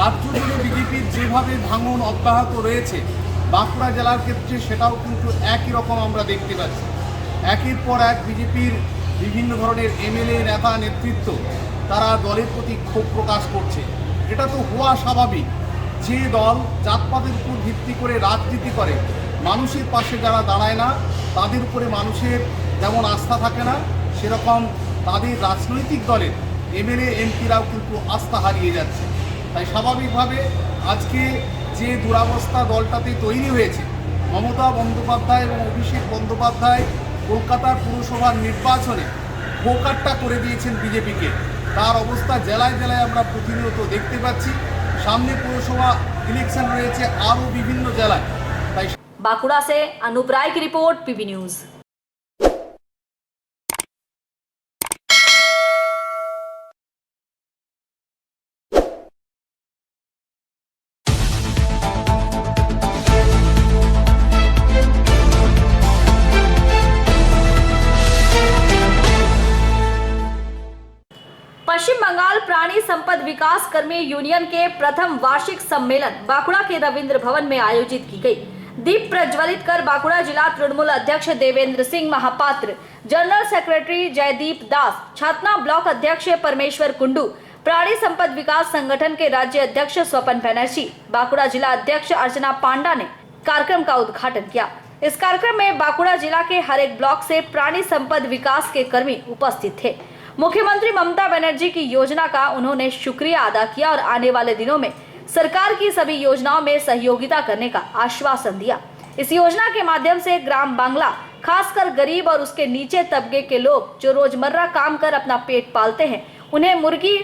রাজ্য জুড়ে বিজেপির যেভাবে ভাঙন অব্যাহত রয়েছে, বাঁকুড়া জেলার ক্ষেত্রে সেটাও কিন্তু একই রকম আমরা দেখতে পাচ্ছি। একের পর এক বিজেপির বিভিন্ন ধরনের এমএলএ, নেতা, নেতৃত্ব তারা দলের প্রতি ক্ষোভ প্রকাশ করছে। এটা তো হওয়া স্বাভাবিক। যে দল জাতপাতের উপর ভিত্তি করে রাজনীতি করে, মানুষের পাশে যারা দাঁড়ায় না, তাদের উপরে মানুষের যেমন আস্থা থাকে না, সেরকম তাদের রাজনৈতিক দলের এমএলএ, এমপিরাও কিন্তু আস্থা হারিয়ে যাচ্ছে। তাই স্বাভাবিকভাবে আজকে যে দুরবস্থা দলটাতে তৈরি হয়েছে, মমতা বন্দ্যোপাধ্যায় এবং অভিষেক বন্দ্যোপাধ্যায় কলকাতার পুরসভার নির্বাচনে ভোকাট্টা করে দিয়েছেন বিজেপিকে। তার অবস্থা জেলায় জেলায় আমরা প্রতিনিয়ত দেখতে পাচ্ছি। সামনে পুরসভা ইলেকশন রয়েছে আরও বিভিন্ন জেলায়। তাই बांकुड़ा से अनूप राय की रिपोर्ट, पीबी न्यूज। पश्चिम बंगाल प्राणी संपद विकास कर्मी यूनियन के प्रथम वार्षिक सम्मेलन बांकुड़ा के रविंद्र भवन में आयोजित की गई। दीप प्रज्वलित कर बांकुड़ा जिला तृणमूल अध्यक्ष देवेंद्र सिंह महापात्र, जनरल सेक्रेटरी जयदीप दास, छातना ब्लॉक अध्यक्ष परमेश्वर कुंडू, प्राणी संपद विकास संगठन के राज्य अध्यक्ष स्वपन बनर्जी, बांकुड़ा जिला अध्यक्ष अर्चना पांडा ने कार्यक्रम का उद्घाटन किया। इस कार्यक्रम में बांकुड़ा जिला के हर एक ब्लॉक से प्राणी संपद विकास के कर्मी उपस्थित थे। मुख्यमंत्री ममता बनर्जी की योजना का उन्होंने शुक्रिया अदा किया और आने वाले दिनों में सरकार की सभी योजनाओं में सहयोगिता करने का आश्वासन दिया। इस योजना के माध्यम से ग्राम बांग्ला, खासकर गरीब और उसके नीचे तबके के लोग जो रोजमर्रा काम कर अपना पेट पालते हैं, उन्हें मुर्गी,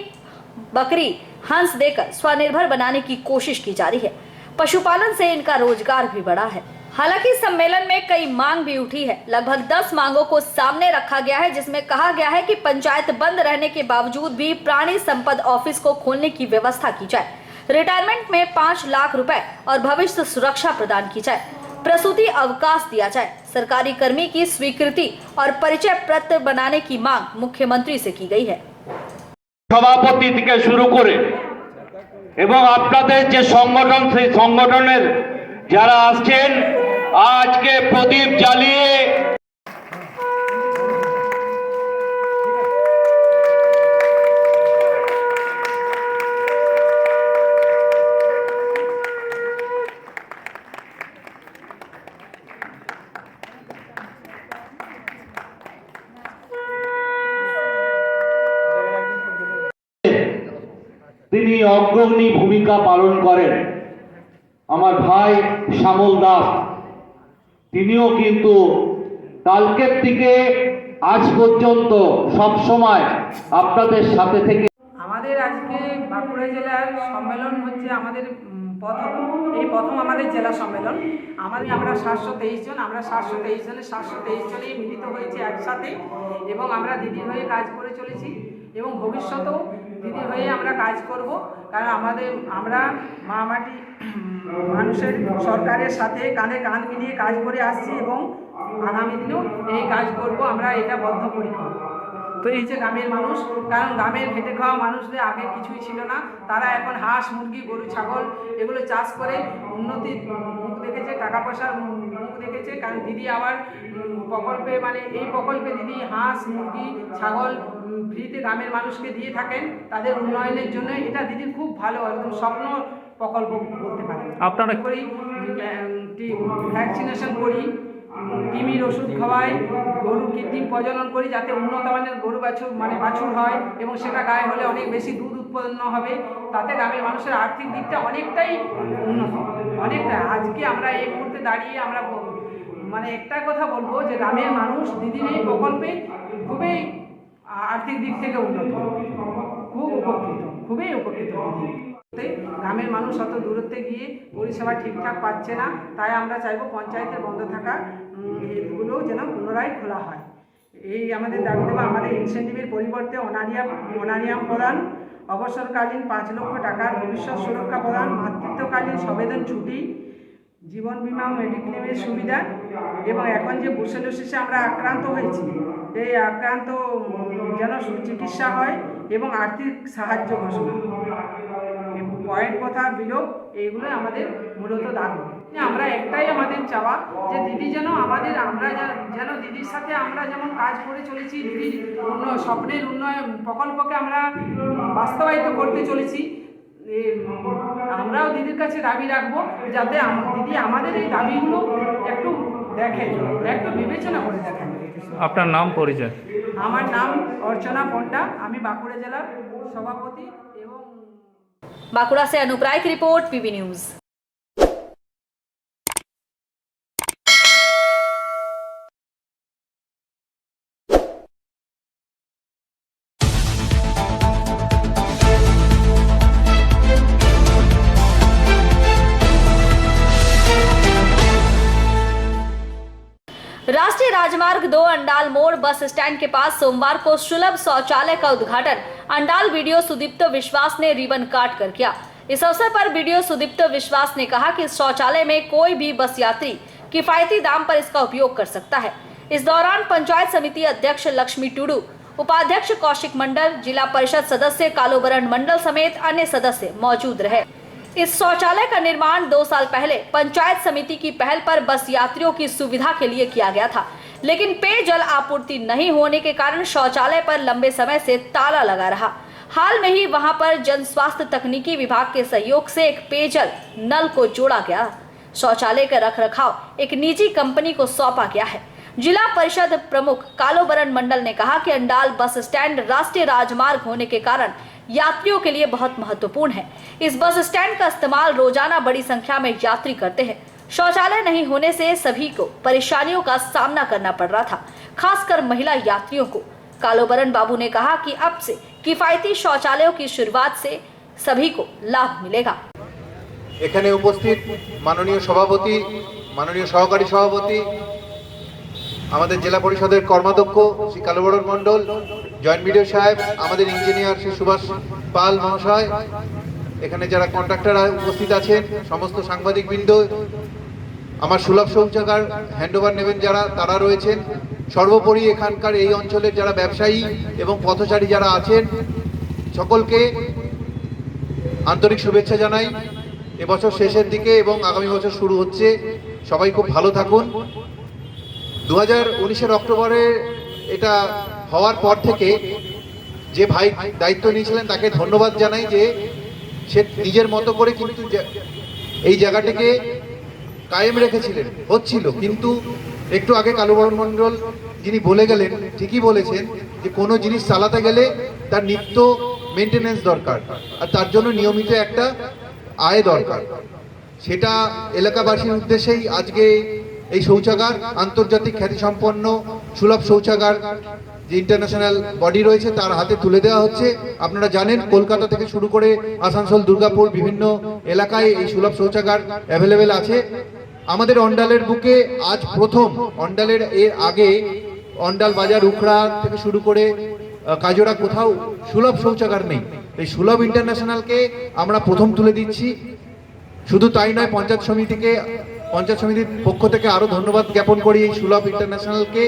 बकरी, हंस देकर स्वनिर्भर बनाने की कोशिश की जा रही है। पशुपालन से इनका रोजगार भी बढ़ा है। हालांकि सम्मेलन में कई मांग भी उठी है। लगभग 10 मांगों को सामने रखा गया है, जिसमें कहा गया है कि पंचायत बंद रहने के बावजूद भी प्राणी संपद ऑफिस को खोलने की व्यवस्था की जाए, रिटायरमेंट में 5 लाख रुपए और भविष्य सुरक्षा प्रदान की जाए, प्रसूति अवकाश दिया जाए, सरकारी कर्मी की स्वीकृति और परिचय पत्र बनाने की मांग मुख्यमंत्री से की गई है। সভাপতি থেকে শুরু করে এবং আপনাদের যে সংগঠন, সেই সংগঠনের যারা আসছেন, আজকে প্রদীপ জ্বালিয়ে তিনি অগ্রণী ভূমিকা পালন করেন। আমার ভাই শ্যামল দাস, তিনিও কিন্তু কালকের থেকে আজ পর্যন্ত সব সময় আপনাদের সাথে থেকে। আমাদের আজকে বাঁকুড়া জেলার সম্মেলন হচ্ছে আমাদের প্রথম আমাদের জেলা সম্মেলন। আমরা 723 জন, আমরা 723 জনের 723 জনেই মিলিত হয়েছে একসাথে এবং আমরা দিদির হয়ে কাজ করে চলেছি এবং ভবিষ্যতেও দিদির হয়ে আমরা কাজ করব। কারণ আমরা মা মাটি মানুষের সরকারের সাথে কাঁধে কাঁধ মিলিয়ে কাজ করে আসছি এবং আগামী দিনেও এই কাজ করব, আমরা এটা বদ্ধপরিকর। তো এই যে গ্রামের মানুষ, কারণ গ্রামের খেটে খাওয়া মানুষদের আগে কিছুই ছিল না, তারা এখন হাঁস, মুরগি, গরু, ছাগল এগুলো চাষ করে উন্নতির মুখ দেখেছে, টাকা পয়সার মুখ দেখেছে। কারণ দিদি আবার প্রকল্পে, মানে এই প্রকল্পে দিদি হাঁস, মুরগি, ছাগল ফ্রিতে গ্রামের মানুষকে দিয়ে থাকেন তাদের উন্নয়নের জন্য। এটা দিদির খুব ভালো, একদম স্বপ্ন প্রকল্প বলতে পারেন। আপনারা করি ভ্যাকসিনেশন করি, কৃমির ওষুধ খাওয়াই, গরু কৃত্রিম প্রজনন করি যাতে উন্নত মানের গরু বাছুর হয় এবং সেটা গায়ে হলে অনেক বেশি দুধ উৎপন্ন হবে। তাতে গ্রামের মানুষের আর্থিক দিকটা অনেকটাই উন্নত, অনেকটা। আজকে আমরা এই মুহূর্তে দাঁড়িয়ে আমরা একটা কথা বলবো যে গ্রামের মানুষ দিদির এই প্রকল্পে খুবই আর্থিক দিক থেকে উন্নত, খুব উপকৃত, খুবই উপকৃত দিদি। গ্রামের মানুষ অত দূরত্বে গিয়ে পরিষেবা ঠিকঠাক পাচ্ছে না, তাই আমরা চাইবো পঞ্চায়েতের বন্ধ থাকা এগুলো যেন পুনরায় খোলা হয়। এই আমাদের দাবি দেবো। আমাদের ইনসেন্টিভের পরিবর্তে অনারিয়াম প্রদান, অবসরকালীন 5 লক্ষ টাকার ভবিষ্যৎ সুরক্ষা প্রদান, মাতৃত্বকালীন সবেদন ছুটি, জীবন বিমা ও মেডিক্লেমের সুবিধা, এবং এখন যে ব্রুসেলোসিসে আমরা আক্রান্ত হয়েছি এই আক্রান্ত যেন সুচিকিৎসা হয় এবং আর্থিক সাহায্য ঘোষণা, পয়েন্ট কথা বিলোপ, এইগুলোই আমাদের মূলত দাবি। আমরা একটাই আমাদের চাওয়া যে দিদি যেন আমরা যেন দিদির সাথে আমরা যেমন কাজ করে চলেছি, দিদির স্বপ্নের উন্নয়ন প্রকল্পকে আমরা বাস্তবায়িত করতে চলেছি, আমরাও দিদির কাছে দাবি রাখবো যাতে দিদি আমাদের এই দাবিগুলো একটু দেখেন, একটু বিবেচনা করে দেখেন। আপনার নাম পরিচয়? আমার নাম অর্চনা পণ্ডা, আমি বাঁকুড়া জেলার সভাপতি। এবং बांकुड़ा से अनूप राय की रिपोर्ट, पीबी न्यूज। राष्ट्रीय राजमार्ग 2 अंडाल मोड़ बस स्टैंड के पास सोमवार को सुलभ शौचालय का उद्घाटन अंडाल वीडियो सुदीप्त विश्वास ने रिबन काट कर किया। इस अवसर पर वीडियो सुदीप्त विश्वास ने कहा कि इस शौचालय में कोई भी बस यात्री किफायती दाम पर इसका उपयोग कर सकता है। इस दौरान पंचायत समिति अध्यक्ष लक्ष्मी टुडू, उपाध्यक्ष कौशिक मंडल, जिला परिषद सदस्य कालोबरण मंडल समेत अन्य सदस्य मौजूद रहे। इस शौचालय का निर्माण 2 साल पहले पंचायत समिति की पहल पर बस यात्रियों की सुविधा के लिए किया गया था, लेकिन पेयजल आपूर्ति नहीं होने के कारण शौचालय पर लंबे समय से ताला लगा रहा। हाल में ही वहां पर जन स्वास्थ्य तकनीकी विभाग के सहयोग से एक पेयजल नल को जोड़ा गया। शौचालय का रखरखाव एक निजी कंपनी को सौंपा गया है। जिला परिषद प्रमुख कालोबरण मंडल ने कहा कि अंडाल बस स्टैंड राष्ट्रीय राजमार्ग होने के कारण यात्रियों के लिए बहुत महत्वपूर्ण है। इस बस स्टैंड का इस्तेमाल रोजाना बड़ी संख्या में यात्री करते हैं। शौचालय नहीं होने से सभी को परेशानियों का सामना करना पड़ रहा था, खासकर महिला यात्रियों को। कालोबरण बाबू ने कहा कि अब से किफायती शौचालयों की शुरुआत से सभी को लाभ मिलेगा। এখানে উপস্থিত মাননীয় সভাপতি, মাননীয় সহকারী সভাপতি, আমাদের জেলা পরিষদের কর্মাধ্যক্ষ শ্রী কালোবরণ মণ্ডল, জয়েন্ট বিডিও সাহেব, আমাদের ইঞ্জিনিয়ার শ্রী সুভাষ পাল মহাশয়, এখানে যারা কন্ট্রাক্টর উপস্থিত আছেন, সমস্ত সাংবাদিকবৃন্দ, আমার সুলভ শৌচাগার হ্যান্ডওভার নেবেন যারা, তারা রয়েছেন। সর্বোপরি এখানকার এই অঞ্চলের যারা ব্যবসায়ী এবং পথচারী যারা আছেন, সকলকে আন্তরিক শুভেচ্ছা জানাই। এবছর শেষের দিকে এবং আগামী বছর শুরু হচ্ছে, সবাই খুব ভালো থাকুন। 2019-এর অক্টোবরে এটা হওয়ার পর থেকে যে ভাই দায়িত্ব নিয়েছিলেন তাকে ধন্যবাদ জানাই যে সে নিজের মতো করে কিন্তু এই জায়গাটিকে কায়েম রেখেছিলেন, হচ্ছিল। কিন্তু একটু আগে কালোবরণ মণ্ডল যিনি বলে গেলেন, ঠিকই বলেছেন যে কোনো জিনিস চালাতে গেলে তার নিত্য মেনটেনেন্স দরকার, আর তার জন্য নিয়মিত একটা আয় দরকার। সেটা এলাকাবাসীর উদ্দেশ্যেই আজকে এই শৌচাগার, আন্তর্জাতিক খ্যাতিসম্পন্ন সুলভ শৌচাগার যে ইন্টারন্যাশনাল বডি রয়েছে তার হাতে তুলে দেওয়া হচ্ছে। আপনারা জানেন কলকাতা থেকে শুরু করে আসানসোল, দুর্গাপুর বিভিন্ন এলাকায় এই সুলভ শৌচাগার অ্যাভেলেবেল আছে। আমাদের অন্ডালের বুকে আজ প্রথম, অন্ডালের এর আগে অন্ডাল বাজার, উখড়া থেকে শুরু করে কাজোড়া কোথাও সুলভ শৌচাগার নেই। এই সুলভ ইন্টারন্যাশনালকে আমরা প্রথম তুলে দিচ্ছি। শুধু তাই নয়, পঞ্চায়েত সমিতির পক্ষ থেকে আরো ধন্যবাদ জ্ঞাপন করি এই সুলভ ইন্টারন্যাশনালকে।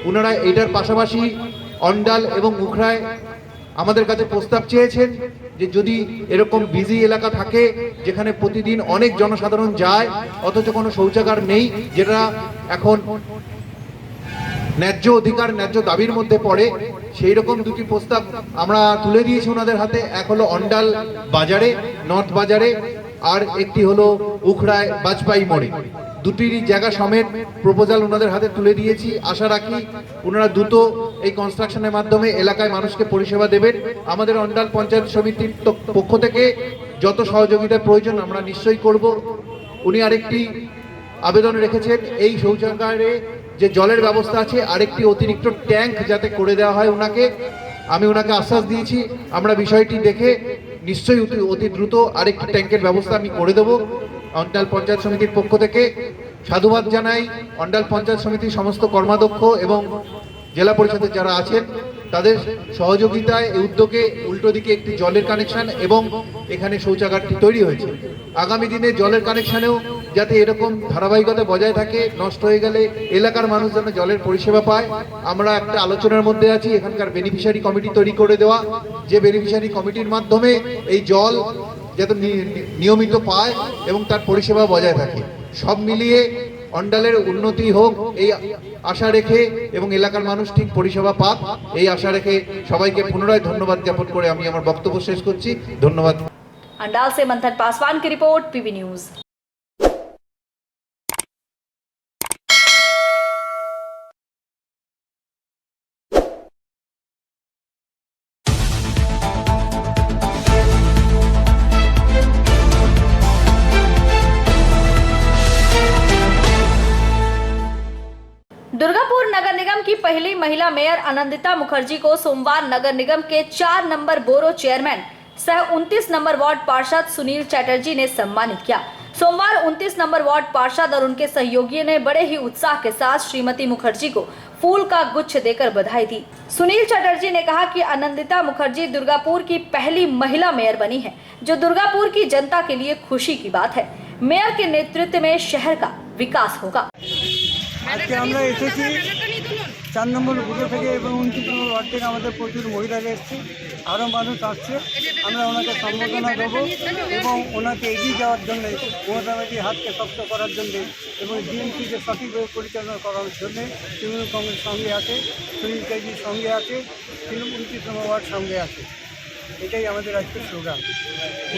ওনারা এটার পাশাপাশি অন্ডাল এবং উখড়ায় আমাদের কাছে প্রস্তাব চেয়েছেন যে যদি এরকম বিজি এলাকা থাকে যেখানে প্রতিদিন অনেক জনসাধারণ যায় অথচ কোনো শৌচাগার নেই, যেটা এখন ন্যায্য অধিকার, ন্যায্য দাবির মধ্যে পড়ে, সেই রকম দুটি প্রস্তাব আমরা তুলে দিয়েছি ওনাদের হাতে। এক হলো অন্ডাল বাজারে, নর্থ বাজারে, আর একটি হলো উখড়ায় বাজপাই মোড়ে। দুটির জায়গা সমেত প্রপোজাল ওনাদের হাতে তুলে দিয়েছি। আশা রাখি ওনারা দ্রুত এই কনস্ট্রাকশনের মাধ্যমে এলাকায় মানুষকে পরিষেবা দেবেন। আমাদের অন্ডাল পঞ্চায়েত সমিতির পক্ষ থেকে যত সহযোগিতার প্রয়োজন আমরা নিশ্চয়ই করব। উনি আরেকটি আবেদন রেখেছেন, এই শৌচাগারে যে জলের ব্যবস্থা আছে আরেকটি অতিরিক্ত ট্যাঙ্ক যাতে করে দেওয়া হয় ওনাকে। আমি ওনাকে আশ্বাস দিয়েছি আমরা বিষয়টি দেখে নিশ্চয়ই অতি দ্রুত আরেকটি ট্যাঙ্কের ব্যবস্থা আমি করে দেবো। অন্ডাল পঞ্চায়েত সমিতির পক্ষ থেকে সাধুবাদ জানাই অন্ডাল পঞ্চায়েত সমিতির সমস্ত কর্মাধ্যক্ষ এবং জেলা পরিষদের যারা আছেন তাদের সহযোগিতায় এই উদ্যোগে উল্টো দিকে একটি জলের কানেকশন এবং এখানে শৌচাগারটি তৈরি হয়েছে। আগামী দিনে জলের কানেকশনেও যাতে এরকম ধারাবাহিকতা বজায় থাকে, নষ্ট হয়ে গেলে এলাকার মানুষ যেন জলের পরিষেবা পায়, আমরা একটা আলোচনার মধ্যে আছি এখানকার বেনিফিশিয়ারি কমিটি তৈরি করে দেওয়া, যে বেনিফিশিয়ারি কমিটির মাধ্যমে এই জল যাতে নিয়মিত পায় এবং তার পরিষেবা বজায় থাকে। সব মিলিয়ে অন্ডালের উন্নতি হোক এই আশা রেখে এবং এলাকার মানুষ ঠিক পরিষেবা পাক এই আশা রেখে সবাইকে পুনরায় ধন্যবাদ জ্ঞাপন করে আমি আমার বক্তব্য শেষ করছি। ধন্যবাদ। अंडाल से मंथन पासवान की रिपोर्ट, पीबी न्यूज। दुर्गापुर नगर निगम की पहली महिला मेयर आनंदिता मुखर्जी को सोमवार नगर निगम के 4 नंबर बोरो चेयरमैन सह 29 नंबर वार्ड पार्षद सुनील चैटर्जी ने सम्मानित किया। सोमवार 29 नंबर वार्ड पार्षद और उनके सहयोगियों ने बड़े ही उत्साह के साथ श्रीमती मुखर्जी को फूल का गुच्छ देकर बधाई दी। सुनील चैटर्जी ने कहा कि आनंदिता मुखर्जी दुर्गापुर की पहली महिला मेयर बनी है, जो दुर्गापुर की जनता के लिए खुशी की बात है। मेयर के नेतृत्व में शहर का विकास होगा। আজকে আমরা এসেছি 4 নম্বর বুথে থেকে এবং 29 নম্বর ওয়ার্ড থেকে আমাদের প্রচুর মহিলারা এসছে, আরও মানুষ আসছে। আমরা ওনাকে সম্বোধনা দেবো এবং ওনাকে এগিয়ে যাওয়ার জন্যে, মমতা ব্যানার্জির হাতকে শক্ত করার জন্যে এবং ডিএমসিকে সঠিকভাবে পরিচালনা করার জন্যে তৃণমূল কংগ্রেস সঙ্গে আছে, সুনীল কেজির সঙ্গে আছে, 29 নম্বর ওয়ার্ড সঙ্গে আছে। এটাই আমাদের আজকের স্লোগান।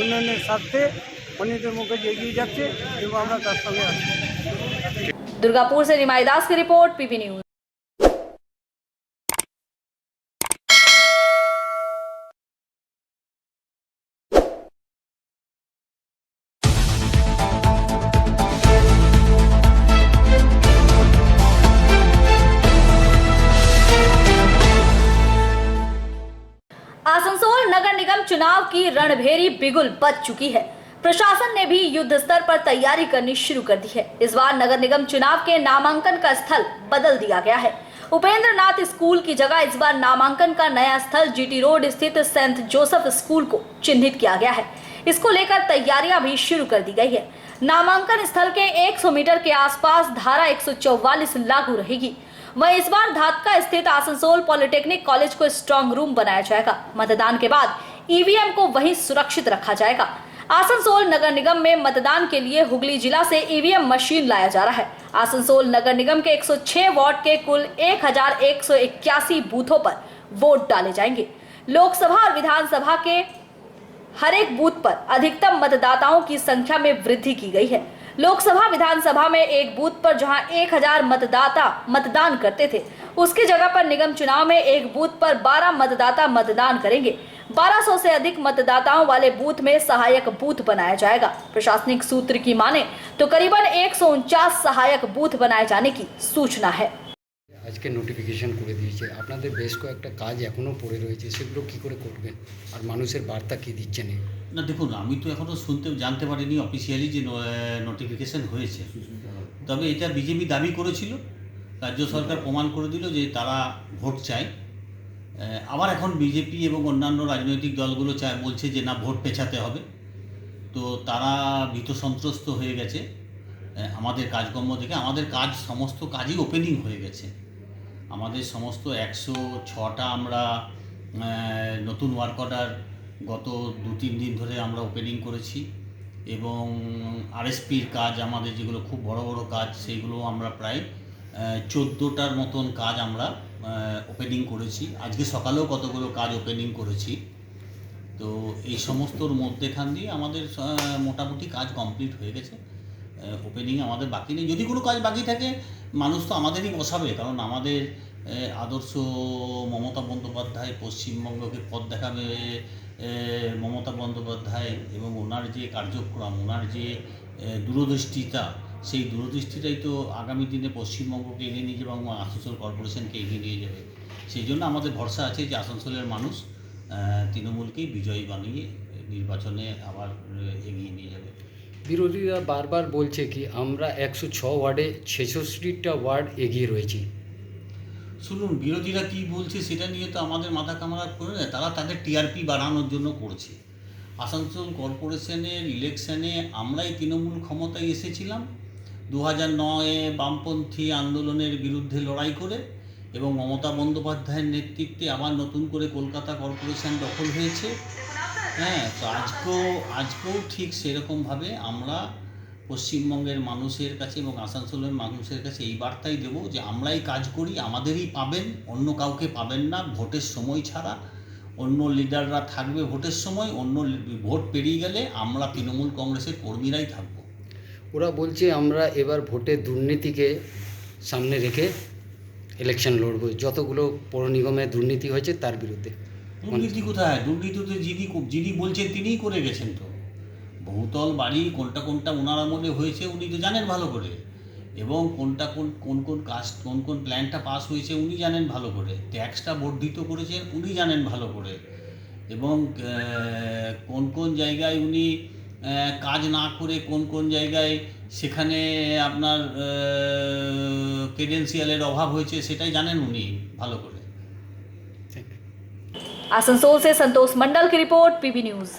উন্নয়নের স্বার্থে অনিতা মুখার্জি এগিয়ে যাচ্ছে এবং আমরা তার সঙ্গে আছি। दुर्गापुर से निमाई दास की रिपोर्ट, पीबी न्यूज। आसनसोल नगर निगम चुनाव की रणभेरी बिगुल बज चुकी है। प्रशासन ने भी युद्ध स्तर पर तैयारी करनी शुरू कर दी है। इस बार नगर निगम चुनाव के नामांकन का स्थल बदल दिया गया है। उपेंद्र नाथ स्कूल की जगह इस बार नामांकन का नया स्थल जीटी रोड स्थित सेंट जोसेफ स्कूल को चिन्हित किया गया है। इसको लेकर तैयारियां भी शुरू कर दी गई है। नामांकन स्थल के 100 मीटर के आसपास धारा 144 लागू रहेगी। वहीं इस बार धातका स्थित आसनसोल पॉलिटेक्निक कॉलेज को स्ट्रांग रूम बनाया जाएगा। मतदान के बाद ईवीएम को वहीं सुरक्षित रखा जाएगा। आसनसोल नगर निगम में मतदान के लिए हुगली जिला से ईवीएम मशीन लाया जा रहा है। आसनसोल नगर निगम के 106 वार्ड के कुल 1181 बूथों पर वोट डाले जाएंगे। लोकसभा और विधानसभा के हर एक बूथ पर अधिकतम मतदाताओं की संख्या में वृद्धि की गई है। लोकसभा विधानसभा में एक बूथ पर जहां 1000 मतदाता मतदान करते थे, उसकी जगह पर निगम चुनाव में एक बूथ पर 12 मतदाता मतदान करेंगे। 1200 से अधिक मतदाताओं वाले बूथ में सहायक बूथ बनाया जाएगा। प्रशासनिक सूत्र की माने तो करीबन 149 सहायक बूथ बनाए जाने की सूचना है। আজকে নোটিফিকেশন করে দিয়েছে, আপনাদের বেশ কয়েকটা কাজ এখনও পড়ে রয়েছে, সেগুলো কী করে করবেন আর মানুষের বার্তা কী দিচ্ছেন? না দেখুন, আমি তো এখনও জানতে পারিনি অফিসিয়ালি যে নোটিফিকেশন হয়েছে। তবে এটা বিজেপি দাবি করেছিল, রাজ্য সরকার প্রমাণ করে দিল যে তারা ভোট চায়। আবার এখন বিজেপি এবং অন্যান্য রাজনৈতিক দলগুলো বলছে যে না, ভোট পেছাতে হবে। তো তারা ভীত সন্ত্রস্ত হয়ে গেছে আমাদের কাজকর্ম দেখে। আমাদের সমস্ত কাজই ওপেনিং হয়ে গেছে। আমাদের সমস্ত 106টা আমরা নতুন ওয়ার্ক অর্ডার গত 2-3 দিন ধরে আমরা ওপেনিং করেছি এবং আরএসপির কাজ, আমাদের যেগুলো খুব বড় বড় কাজ, সেইগুলো আমরা প্রায় 14টার মতন কাজ আমরা ওপেনিং করেছি। আজকে সকালেও কতগুলো কাজ ওপেনিং করেছি। তো এই সমস্তর মধ্যেখান দিয়ে আমাদের মোটামুটি কাজ কমপ্লিট হয়ে গেছে। ওপেনিং আমাদের বাকি নেই। যদি কোনো কাজ বাকি থাকে মানুষ তো আমাদেরই বসাবে, কারণ আমাদের আদর্শ মমতা বন্দ্যোপাধ্যায়, পশ্চিমবঙ্গকে পথ দেখাবে মমতা বন্দ্যোপাধ্যায় এবং ওনার যে কার্যক্রম, ওনার যে দূরদৃষ্টিতা, সেই দূরদৃষ্টিটাই তো আগামী দিনে পশ্চিমবঙ্গকে এগিয়ে নিয়ে যাবে এবং আসানসোল কর্পোরেশনকে এগিয়ে নিয়ে যাবে। সেই জন্য আমাদের ভরসা আছে যে আসানসোলের মানুষ তৃণমূলকেই বিজয়ী বানিয়ে নির্বাচনে আবার এগিয়ে নিয়ে যাবে। বিরোধীরা বারবার বলছে কি আমরা 106 ওয়ার্ডে 66টা ওয়ার্ড এগিয়ে রয়েছি। শুনুন, বিরোধীরা কি বলছে সেটা নিয়ে তো আমাদের মাথা কামড়া করে না, তারা তাদের টিআরপি বাড়ানোর জন্য করছে। আসানসোল কর্পোরেশনের ইলেকশনে আমরাই তৃণমূল ক্ষমতায় এসেছিলাম 2009-এ বামপন্থী আন্দোলনের বিরুদ্ধে লড়াই করে, এবং মমতা বন্দ্যোপাধ্যায়ের নেতৃত্বে আবার নতুন করে কলকাতা কর্পোরেশন দখল হয়েছে। হ্যাঁ, তো আজকেও ঠিক সেরকমভাবে আমরা পশ্চিমবঙ্গের মানুষের কাছে এবং আসানসোলের মানুষের কাছে এই বার্তাই দেবো যে আমরাই কাজ করি, আমাদেরই পাবেন, অন্য কাউকে পাবেন না ভোটের সময় ছাড়া। অন্য লিডাররা থাকবে ভোটের সময়, অন্য ভোট পেরিয়ে গেলে আমরা তৃণমূল কংগ্রেসের কর্মীরাই থাকবো। ওরা বলছে আমরা এবার ভোটে দুর্নীতিকে সামনে রেখে ইলেকশন লড়ব, যতগুলো পৌর নিগমে দুর্নীতি হয়েছে তার বিরুদ্ধে। দুর্নীতি কোথায়? দুর্নীতি তো যিনি বলছেন তিনিই করে গেছেন। তো বহুতল বাড়ি কোনটা ওনার আমলে হয়েছে উনি তো জানেন ভালো করে, এবং কোন কাজ কোন প্ল্যানটা পাস হয়েছে উনি জানেন ভালো করে, ট্যাক্সটা বর্ধিত করেছেন উনি জানেন ভালো করে, এবং কোন জায়গায় উনি কাজ না করে কোন জায়গায় সেখানে আপনার ক্রেডেন্সিয়ালের অভাব হয়েছে সেটাই জানেন উনি ভালো করে। आसनसोल से संतोष मंडल की रिपोर्ट, पीबी न्यूज।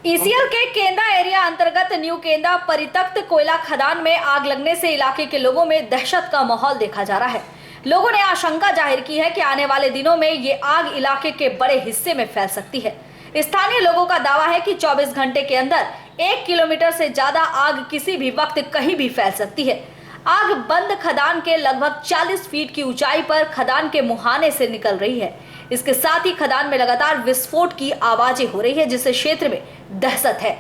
ईसीएल के केंदा एरिया अंतर्गत न्यू केंदा परित्यक्त कोयला खदान में आग लगने से इलाके के लोगों में दहशत का माहौल देखा जा रहा है। लोगों ने आशंका जाहिर की है कि आने वाले दिनों में ये आग इलाके के बड़े हिस्से में फैल सकती है। स्थानीय लोगों का दावा है कि 24 घंटे के अंदर 1 किलोमीटर से ज्यादा आग किसी भी वक्त कहीं भी फैल सकती है। आग बंद खदान के लगभग 40 फीट की ऊंचाई पर खदान के मुहाने से निकल रही है। इसके साथ ही खदान में लगातार विस्फोट की आवाजें हो रही है, जिससे क्षेत्र में दहशत है।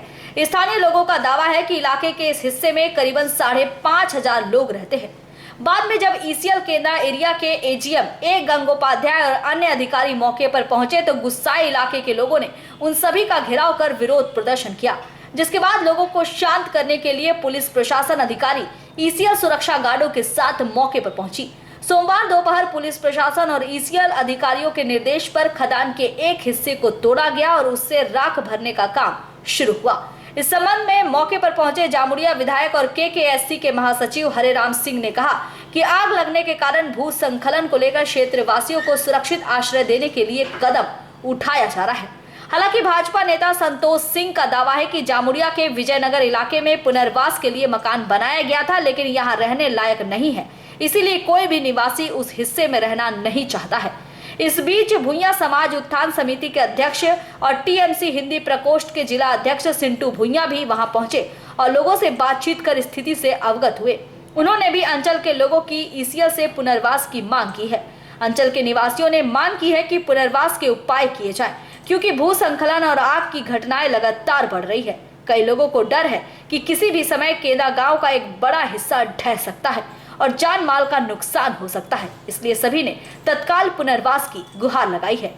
स्थानीय लोगों का दावा है कि इलाके के इस हिस्से में करीबन 5,500 लोग रहते हैं। बाद में जब ईसीएल केंदा एरिया के एजीएम ए गंगोपाध्याय और अन्य अधिकारी मौके पर पहुंचे तो गुस्साए इलाके के लोगों ने उन सभी का घेराव कर विरोध प्रदर्शन किया, जिसके बाद लोगों को शांत करने के लिए पुलिस प्रशासन अधिकारी ईसीएल सुरक्षा गार्डों के साथ मौके पर पहुंची। सोमवार दोपहर पुलिस प्रशासन और ईसीएल अधिकारियों के निर्देश पर खदान के एक हिस्से को तोड़ा गया और उससे राख भरने का काम शुरू हुआ। इस संबंध में मौके पर पहुंचे जामुड़िया विधायक और केकेएससी के महासचिव हरेराम सिंह ने कहा कि आग लगने के कारण भू संखलन को लेकर क्षेत्रवासियों को सुरक्षित आश्रय देने के लिए कदम उठाया जा रहा है। हालांकि भाजपा नेता संतोष सिंह का दावा है कि जामुड़िया के विजयनगर इलाके में पुनर्वास के लिए मकान बनाया गया था, लेकिन यहाँ रहने लायक नहीं है, इसीलिए कोई भी निवासी उस हिस्से में रहना नहीं चाहता है। इस बीच भुइयां समाज उत्थान समिति के अध्यक्ष और टीएमसी हिंदी प्रकोष्ठ के जिला अध्यक्ष सिंटू भुइयां भी वहां पहुंचे और लोगों से बातचीत कर स्थिति से अवगत हुए। उन्होंने भी अंचल के लोगों की ईसीएल से पुनर्वास की मांग की है। अंचल के निवासियों ने मांग की है कि पुनर्वास के उपाय किए जाएं, क्योंकि भू संखलन और आग की घटनाएं लगातार बढ़ रही है। कई लोगों को डर है कि किसी भी समय केंदा गांव का एक बड़ा हिस्सा ढह सकता है और जान माल का नुकसान हो सकता है, इसलिए सभी ने तत्काल पुनर्वास की गुहार लगाई है।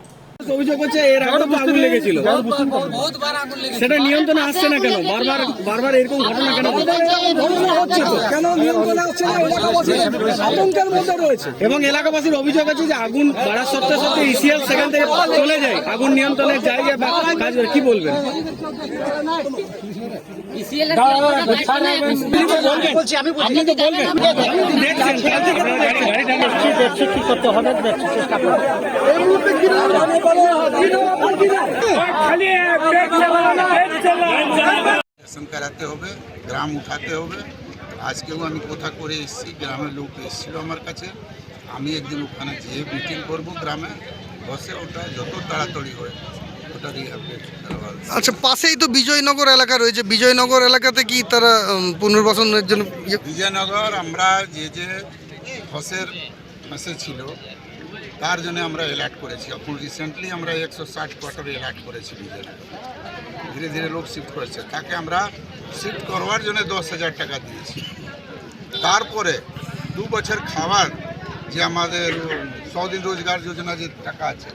অভিযোগ হচ্ছে এর আগে তো আগুন লেগেছিল, সেটা নিয়ন্ত্রণে আসছে না কেন? বারবার এরকম ঘটনা কেন হচ্ছে? কেন নিয়ন্ত্রণে আসছে না? আতঙ্কের মধ্যে রয়েছে এবং এলাকাবাসীর অভিযোগ আছে যে আগুন বাড়ার সত্ত্বে ইসিএল সেখান থেকে চলে যায় আগুন নিয়ন্ত্রণের জায়গায় বা কাজ। কি বলবেন? আপনি তো বলবেন দেখছেন কি করতে হবে চেষ্টা করবেন। করাতে হবে, গ্রাম উঠাতে হবে। আজকেও আমি কথা করে এসেছি, গ্রামের লোক এসেছিল আমার কাছে। আমি একদিন ওখানে যেয়ে মিটিং করবো গ্রামে বসে, ওটা যত তাড়াতাড়ি হয় ওটারই আপডেট। আচ্ছা, পাশেই তো বিজয়নগর এলাকা রয়েছে, বিজয়নগর এলাকাতে কি তারা পুনর্বাসনের জন্য? বিজয়নগর আমরা যে ফাঁসে ছিল তার জন্য আমরা অ্যালার্ট করেছি। এখন রিসেন্টলি আমরা 160 কোয়ার্টারে অ্যালার্ট করেছি। ধীরে ধীরে লোক শিফট করেছে, তাকে আমরা শিফট করবার জন্য 10,000 টাকা দিয়েছি। তারপরে 2 বছর খাবার যে আমাদের 100 দিন রোজগার যোজনা যে টাকা আছে,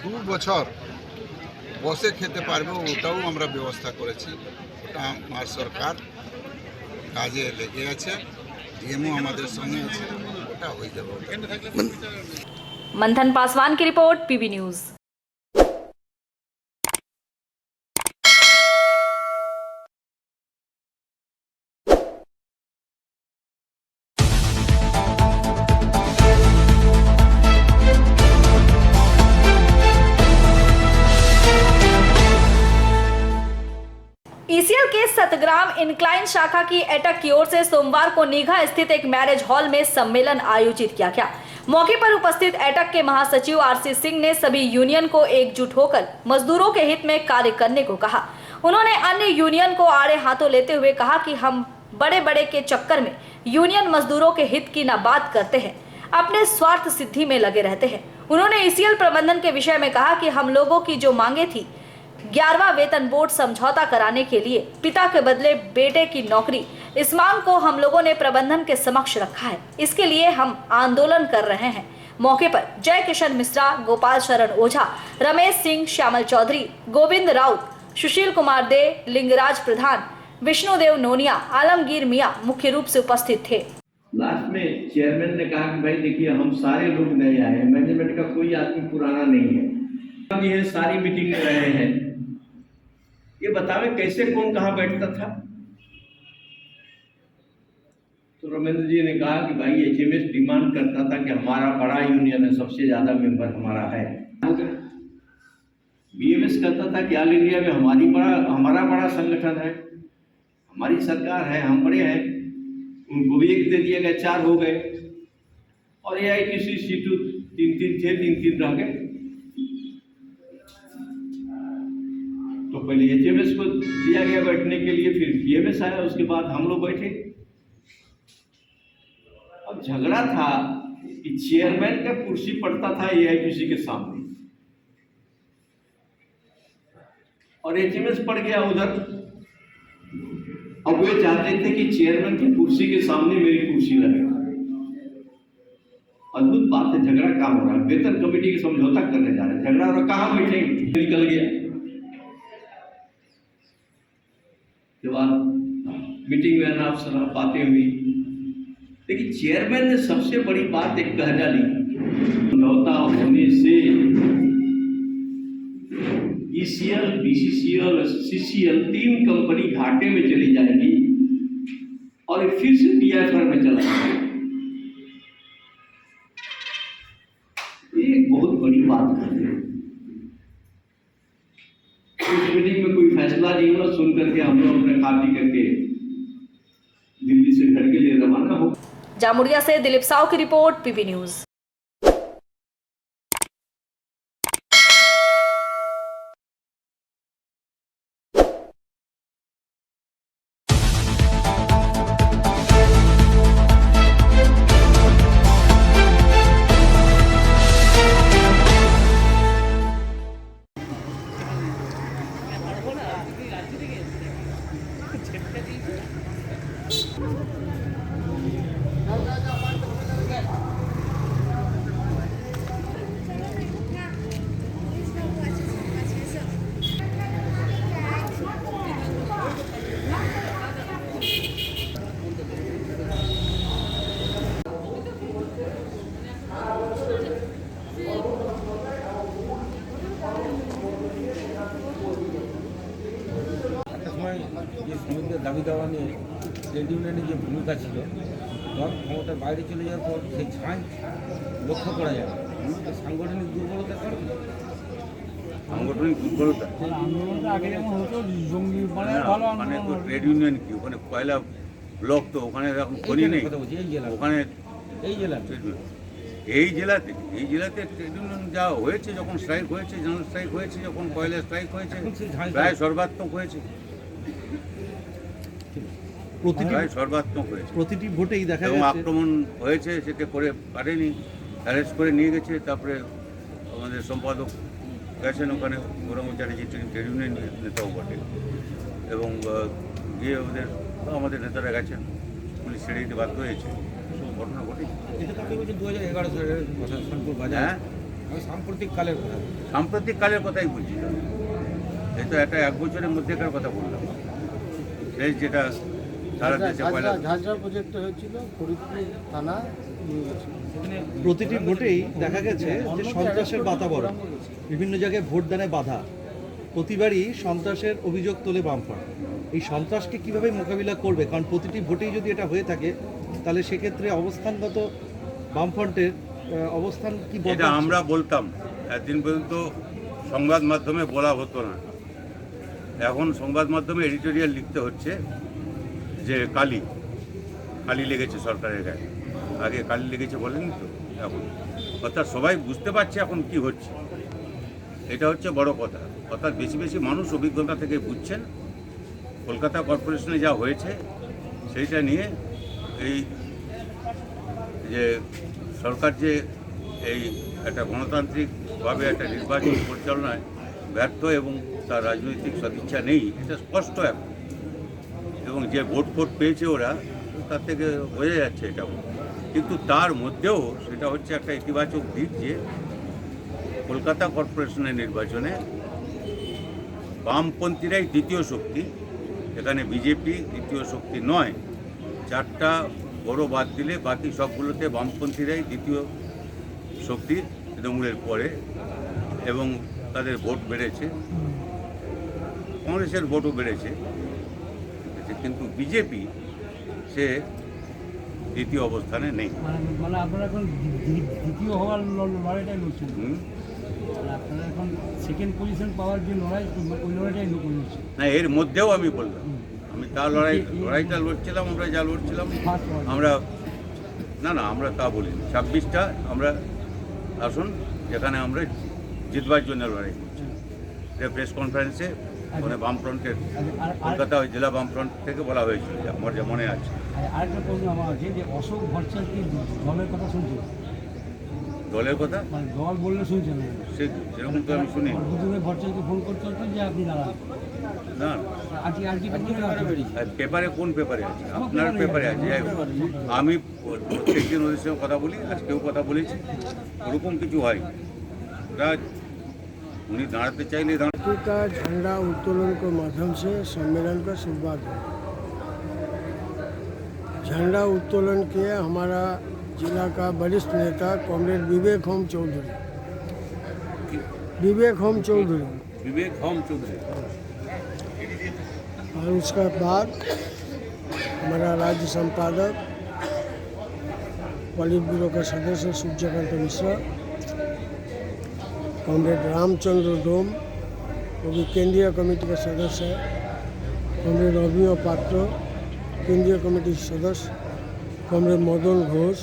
2 বছর বসে খেতে পারবে, ওটাও আমরা ব্যবস্থা করেছি। ওটা আমার সরকার কাজে লেগে আছে, ডিএমও আমাদের সঙ্গে আছে, ওটা হয়ে যাবে। मंथन पासवान की रिपोर्ट, पीबी न्यूज। ईसीएल के सतग्राम इंक्लाइन शाखा की एटक की ओर से सोमवार को नीघा स्थित एक मैरिज हॉल में सम्मेलन आयोजित किया गया। मौके पर उपस्थित एटक के महासचिव आरसी सिंह ने सभी यूनियन को एकजुट होकर मजदूरों के हित में कार्य करने को कहा। उन्होंने अन्य यूनियन को आड़े हाथों लेते हुए कहा कि हम बड़े बड़े के चक्कर में यूनियन मजदूरों के हित की न बात करते हैं, अपने स्वार्थ सिद्धि में लगे रहते हैं। उन्होंने ईसीएल प्रबंधन के विषय में कहा कि हम लोगों की जो मांगे थी, 11वां वेतन बोर्ड समझौता कराने के लिए पिता के बदले बेटे की नौकरी, इस मांग को हम लोगों ने प्रबंधन के समक्ष रखा है। इसके लिए हम आंदोलन कर रहे हैं। मौके पर जय किशन मिश्रा, गोपाल शरण ओझा, रमेश सिंह, श्यामल चौधरी, गोविंद राउत, सुशील कुमार दे, लिंगराज प्रधान, विष्णुदेव नोनिया, आलमगीर मियां मुख्य रूप से उपस्थित थे। लास्ट में चेयरमैन ने कहा कि भाई देखिए हम सारे लोग नए आए हैं, मैनेजमेंट का कोई आदमी पुराना नहीं है, ये सारी मीटिंग में रहे हैं, ये बतावे कैसे कौन कहाँ बैठता था। तो रमेंद्र जी ने कहा कि भाई एचएमएस डिमांड करता था कि हमारा बड़ा यूनियन है, सबसे ज्यादा मेंबर हमारा है। बीएमएस कहता था कि ऑल इंडिया में हमारा बड़ा संगठन है, हमारी सरकार है, हम बड़े हैं। उनको भी एक दे दिया गया, 4 हो गए। और एआईटीसी सीटू 3-3 थे, 3-3 रह गए। तो पहले एचएमएस को दिया गया बैठने के लिए, फिर बीएमएस आया, उसके बाद हम लोग बैठे। अब झगड़ा था कि चेयरमैन का कुर्सी पड़ता था एआईटीसी के सामने और एचएमएस पड़ गया उधर। अब वे चाहते थे कि चेयरमैन की कुर्सी के सामने मेरी कुर्सी लगे। अद्भुत बात है, झगड़ा कहाँ हो रहा है? वेतन कमेटी की समझौता करने जा रहे हैं, झगड़ा हो रहा, कहाँ बैठे? निकल गया। के बाद मीटिंग में अनाप शनाप बातें हुई, लेकिन चेयरमैन ने सबसे बड़ी बात एक कह डाली, समझौता होने से ईसीएल, बीसीसीएल, सीसीएल 3 कंपनी घाटे में चली जाएगी और फिर से पीएफआर में चला जाएगा। ये बहुत बड़ी बात है। उस मीटिंग में कोई फैसला नहीं हुआ, सुन करके हम लोग अपने कॉपी करके दिल्ली से घर के लिए रवाना हो। जामुड़िया से दिलीप साव की रिपोर्ट, पीबी न्यूज। দাবি দেওয়া নিয়ে ট্রেড ইউনিয়নের যে ভূমিকা ছিল, দল ক্ষমতার বাইরে চলে যাওয়ার পর সেই ছাঁচ লক্ষ্য করা যায়। সাংগঠনিক দুর্বলতার কারণে সাংগঠনিক দুর্বলতা আগে যেমন হতো জঙ্গি মানে তো ট্রেড ইউনিয়ন কি, ওখানে কয়লা ব্লক, তো ওখানে এখন খনি নেই ওখানে। এই জেলাতে ট্রেড ইউনিয়ন যা হয়েছে, যখন স্ট্রাইক হয়েছে, জেনারেল স্ট্রাইক হয়েছে, যখন কয়লা স্ট্রাইক হয়েছে, প্রায় সর্বাত্মক হয়েছে। প্রতিটি ভোটেই দেখা এবং আক্রমণ হয়েছে, সেটা করে পারেনি, অ্যারেস্ট করে নিয়ে গেছে। তারপরে আমাদের সম্পাদক গেছেন ওখানে, গৌরাঙ্গচারী যে ট্রেড ইউনিয়ন নেতাও বটে, এবং গিয়ে আমাদের নেতারা গেছেন, পুলিশ ছেড়ে দিতে বাধ্য হয়েছে। ঘটনা ঘটেছে। এটা তো আপনি বলছেন 2011 সালের কথা, সোনপুর বাজার। হ্যাঁ, আমি সাম্প্রতিক কালের কথা বলছি। সাম্প্রতিক কালের কথাই বলছি। এই তো একটা 1 বছরের মধ্যেকার কথা বললাম। এই যেটা সারা দেশে পয়লা ঝাঁঝরা প্রজেক্টে হয়েছিল ফরিদপুর থানা। প্রতিটি ভোটেই দেখা গেছে যে সন্ত্রাসের বাতাবরণ, বিভিন্ন জায়গায় ভোটদানে বাধা, প্রতিবারই সন্ত্রাসের অভিযোগ তোলে বামফ্রন্ট। এই সন্ত্রাসকে কিভাবে মোকাবিলা করবে? কারণ প্রতিটি ভোটেই যদি এটা হয়ে থাকে তাহলে সেক্ষেত্রে অবস্থানগত বামফ্রন্টের অবস্থান কি এটা বদলাচ্ছে? আমরা বলতাম, একদিন পর্যন্ত সংবাদ মাধ্যমে বলা হতো না। এখন সংবাদ মাধ্যমে এডিটোরিয়াল লিখতে হচ্ছে যে কালি লেগেছে সরকারের গায়ে। আগে কালি লেগেছে বলেনি তো, এখন অর্থাৎ সবাই বুঝতে পারছে এখন কি হচ্ছে। এটা হচ্ছে বড় কথা। অর্থাৎ বেশি বেশি মানুষ অভিজ্ঞতা থেকে বুঝছেন কলকাতা কর্পোরেশনে যা হয়েছে সেইটা নিয়ে এই যে সরকার যে এই একটা গণতান্ত্রিকভাবে একটা নির্বাচন পরিচালনায় ব্যর্থ এবং তার রাজনৈতিক সদিচ্ছা নেই, এটা স্পষ্ট এখন। এবং যে ভোট পেয়েছে ওরা, তার থেকে বোঝা যাচ্ছে এটা। কিন্তু তার মধ্যেও সেটা হচ্ছে একটা ইতিবাচক দিক যে কলকাতা কর্পোরেশনের নির্বাচনে বামপন্থীরাই দ্বিতীয় শক্তি, এখানে বিজেপি দ্বিতীয় শক্তি নয়। 4টা বড় বাদ দিলে বাকি সবগুলোতে বামপন্থীরাই দ্বিতীয় শক্তি তৃণমূলের পরে, এবং তাদের ভোট বেড়েছে, কংগ্রেসের ভোটও বেড়েছে। কিন্তু বিজেপি সে দ্বিতীয় অবস্থানে নেই। মানে আপনারা এখন দ্বিতীয় হওয়ার লড়াইটাই লড়ছেন, আপনারা এখন সেকেন্ড পজিশন পাওয়ার যে লড়াই, ওই লড়াইটাই লড়ছেন না। এর মধ্যেও আমি বললাম, আমি তার লড়াইটা লড়ছিলাম, আমরা যা লড়ছিলাম আমরা আমরা তা বলিনি। 26টা আমরা আসুন যেখানে আমরা জিতবার জন্য লড়াই করছি। প্রেস কনফারেন্সে মানে বামফ্রন্টের কলকাতা জেলা বামফ্রন্ট থেকে বলা হয়েছিল, আমার যা মনে আছে। আরেকটা প্রশ্ন আমার আছে যে অশোক ভট্টাচার্য কি দলের কথা শুনছেন? দলের কথা মানে দল বললে শুনছেন? সেরকম তো আমি শুনি। দুজনে ভট্টাচার্যকে ফোন করতে হতো যে আপনি দাঁড়ান না। পেপারে কোন পেপারে আছে? আপনার পেপারে আছে। আমি প্রত্যেকদিন ওদের সঙ্গে কথা বলি, আজকেও কথা বলেছি, ওরকম কিছু হয়। ওরা उन्हीं दाঁড়াতে চাইলে का झंडा उत्तोलन के माध्यम से सम्मेलन का शुरुआत है। झंडा उत्तोलन किया हमारा जिला का वरिष्ठ नेता कॉमरेड विवेक होम चौधरी। और उसके बाद हमारा राज्य संपादक पॉलिट ब्यूरो का सदस्य सूर्यकांत मिश्रा, कॉमरेड रामचंद्र डोम वो भी केंद्रीय कमेटी का सदस्य है, कॉमरेड अभिनव पात्र केंद्रीय कमेटी सदस्य, कॉमरेड मदन घोष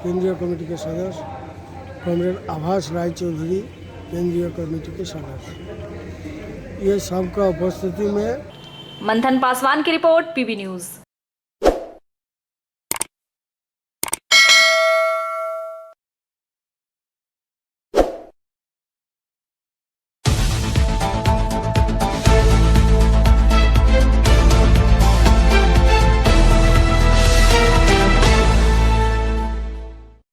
केंद्रीय कमेटी के सदस्य, कॉमरेड आभास राय चौधरी केंद्रीय कमेटी के सदस्य। ये सबका उपस्थिति में मंथन पासवान की रिपोर्ट, पीबी न्यूज़।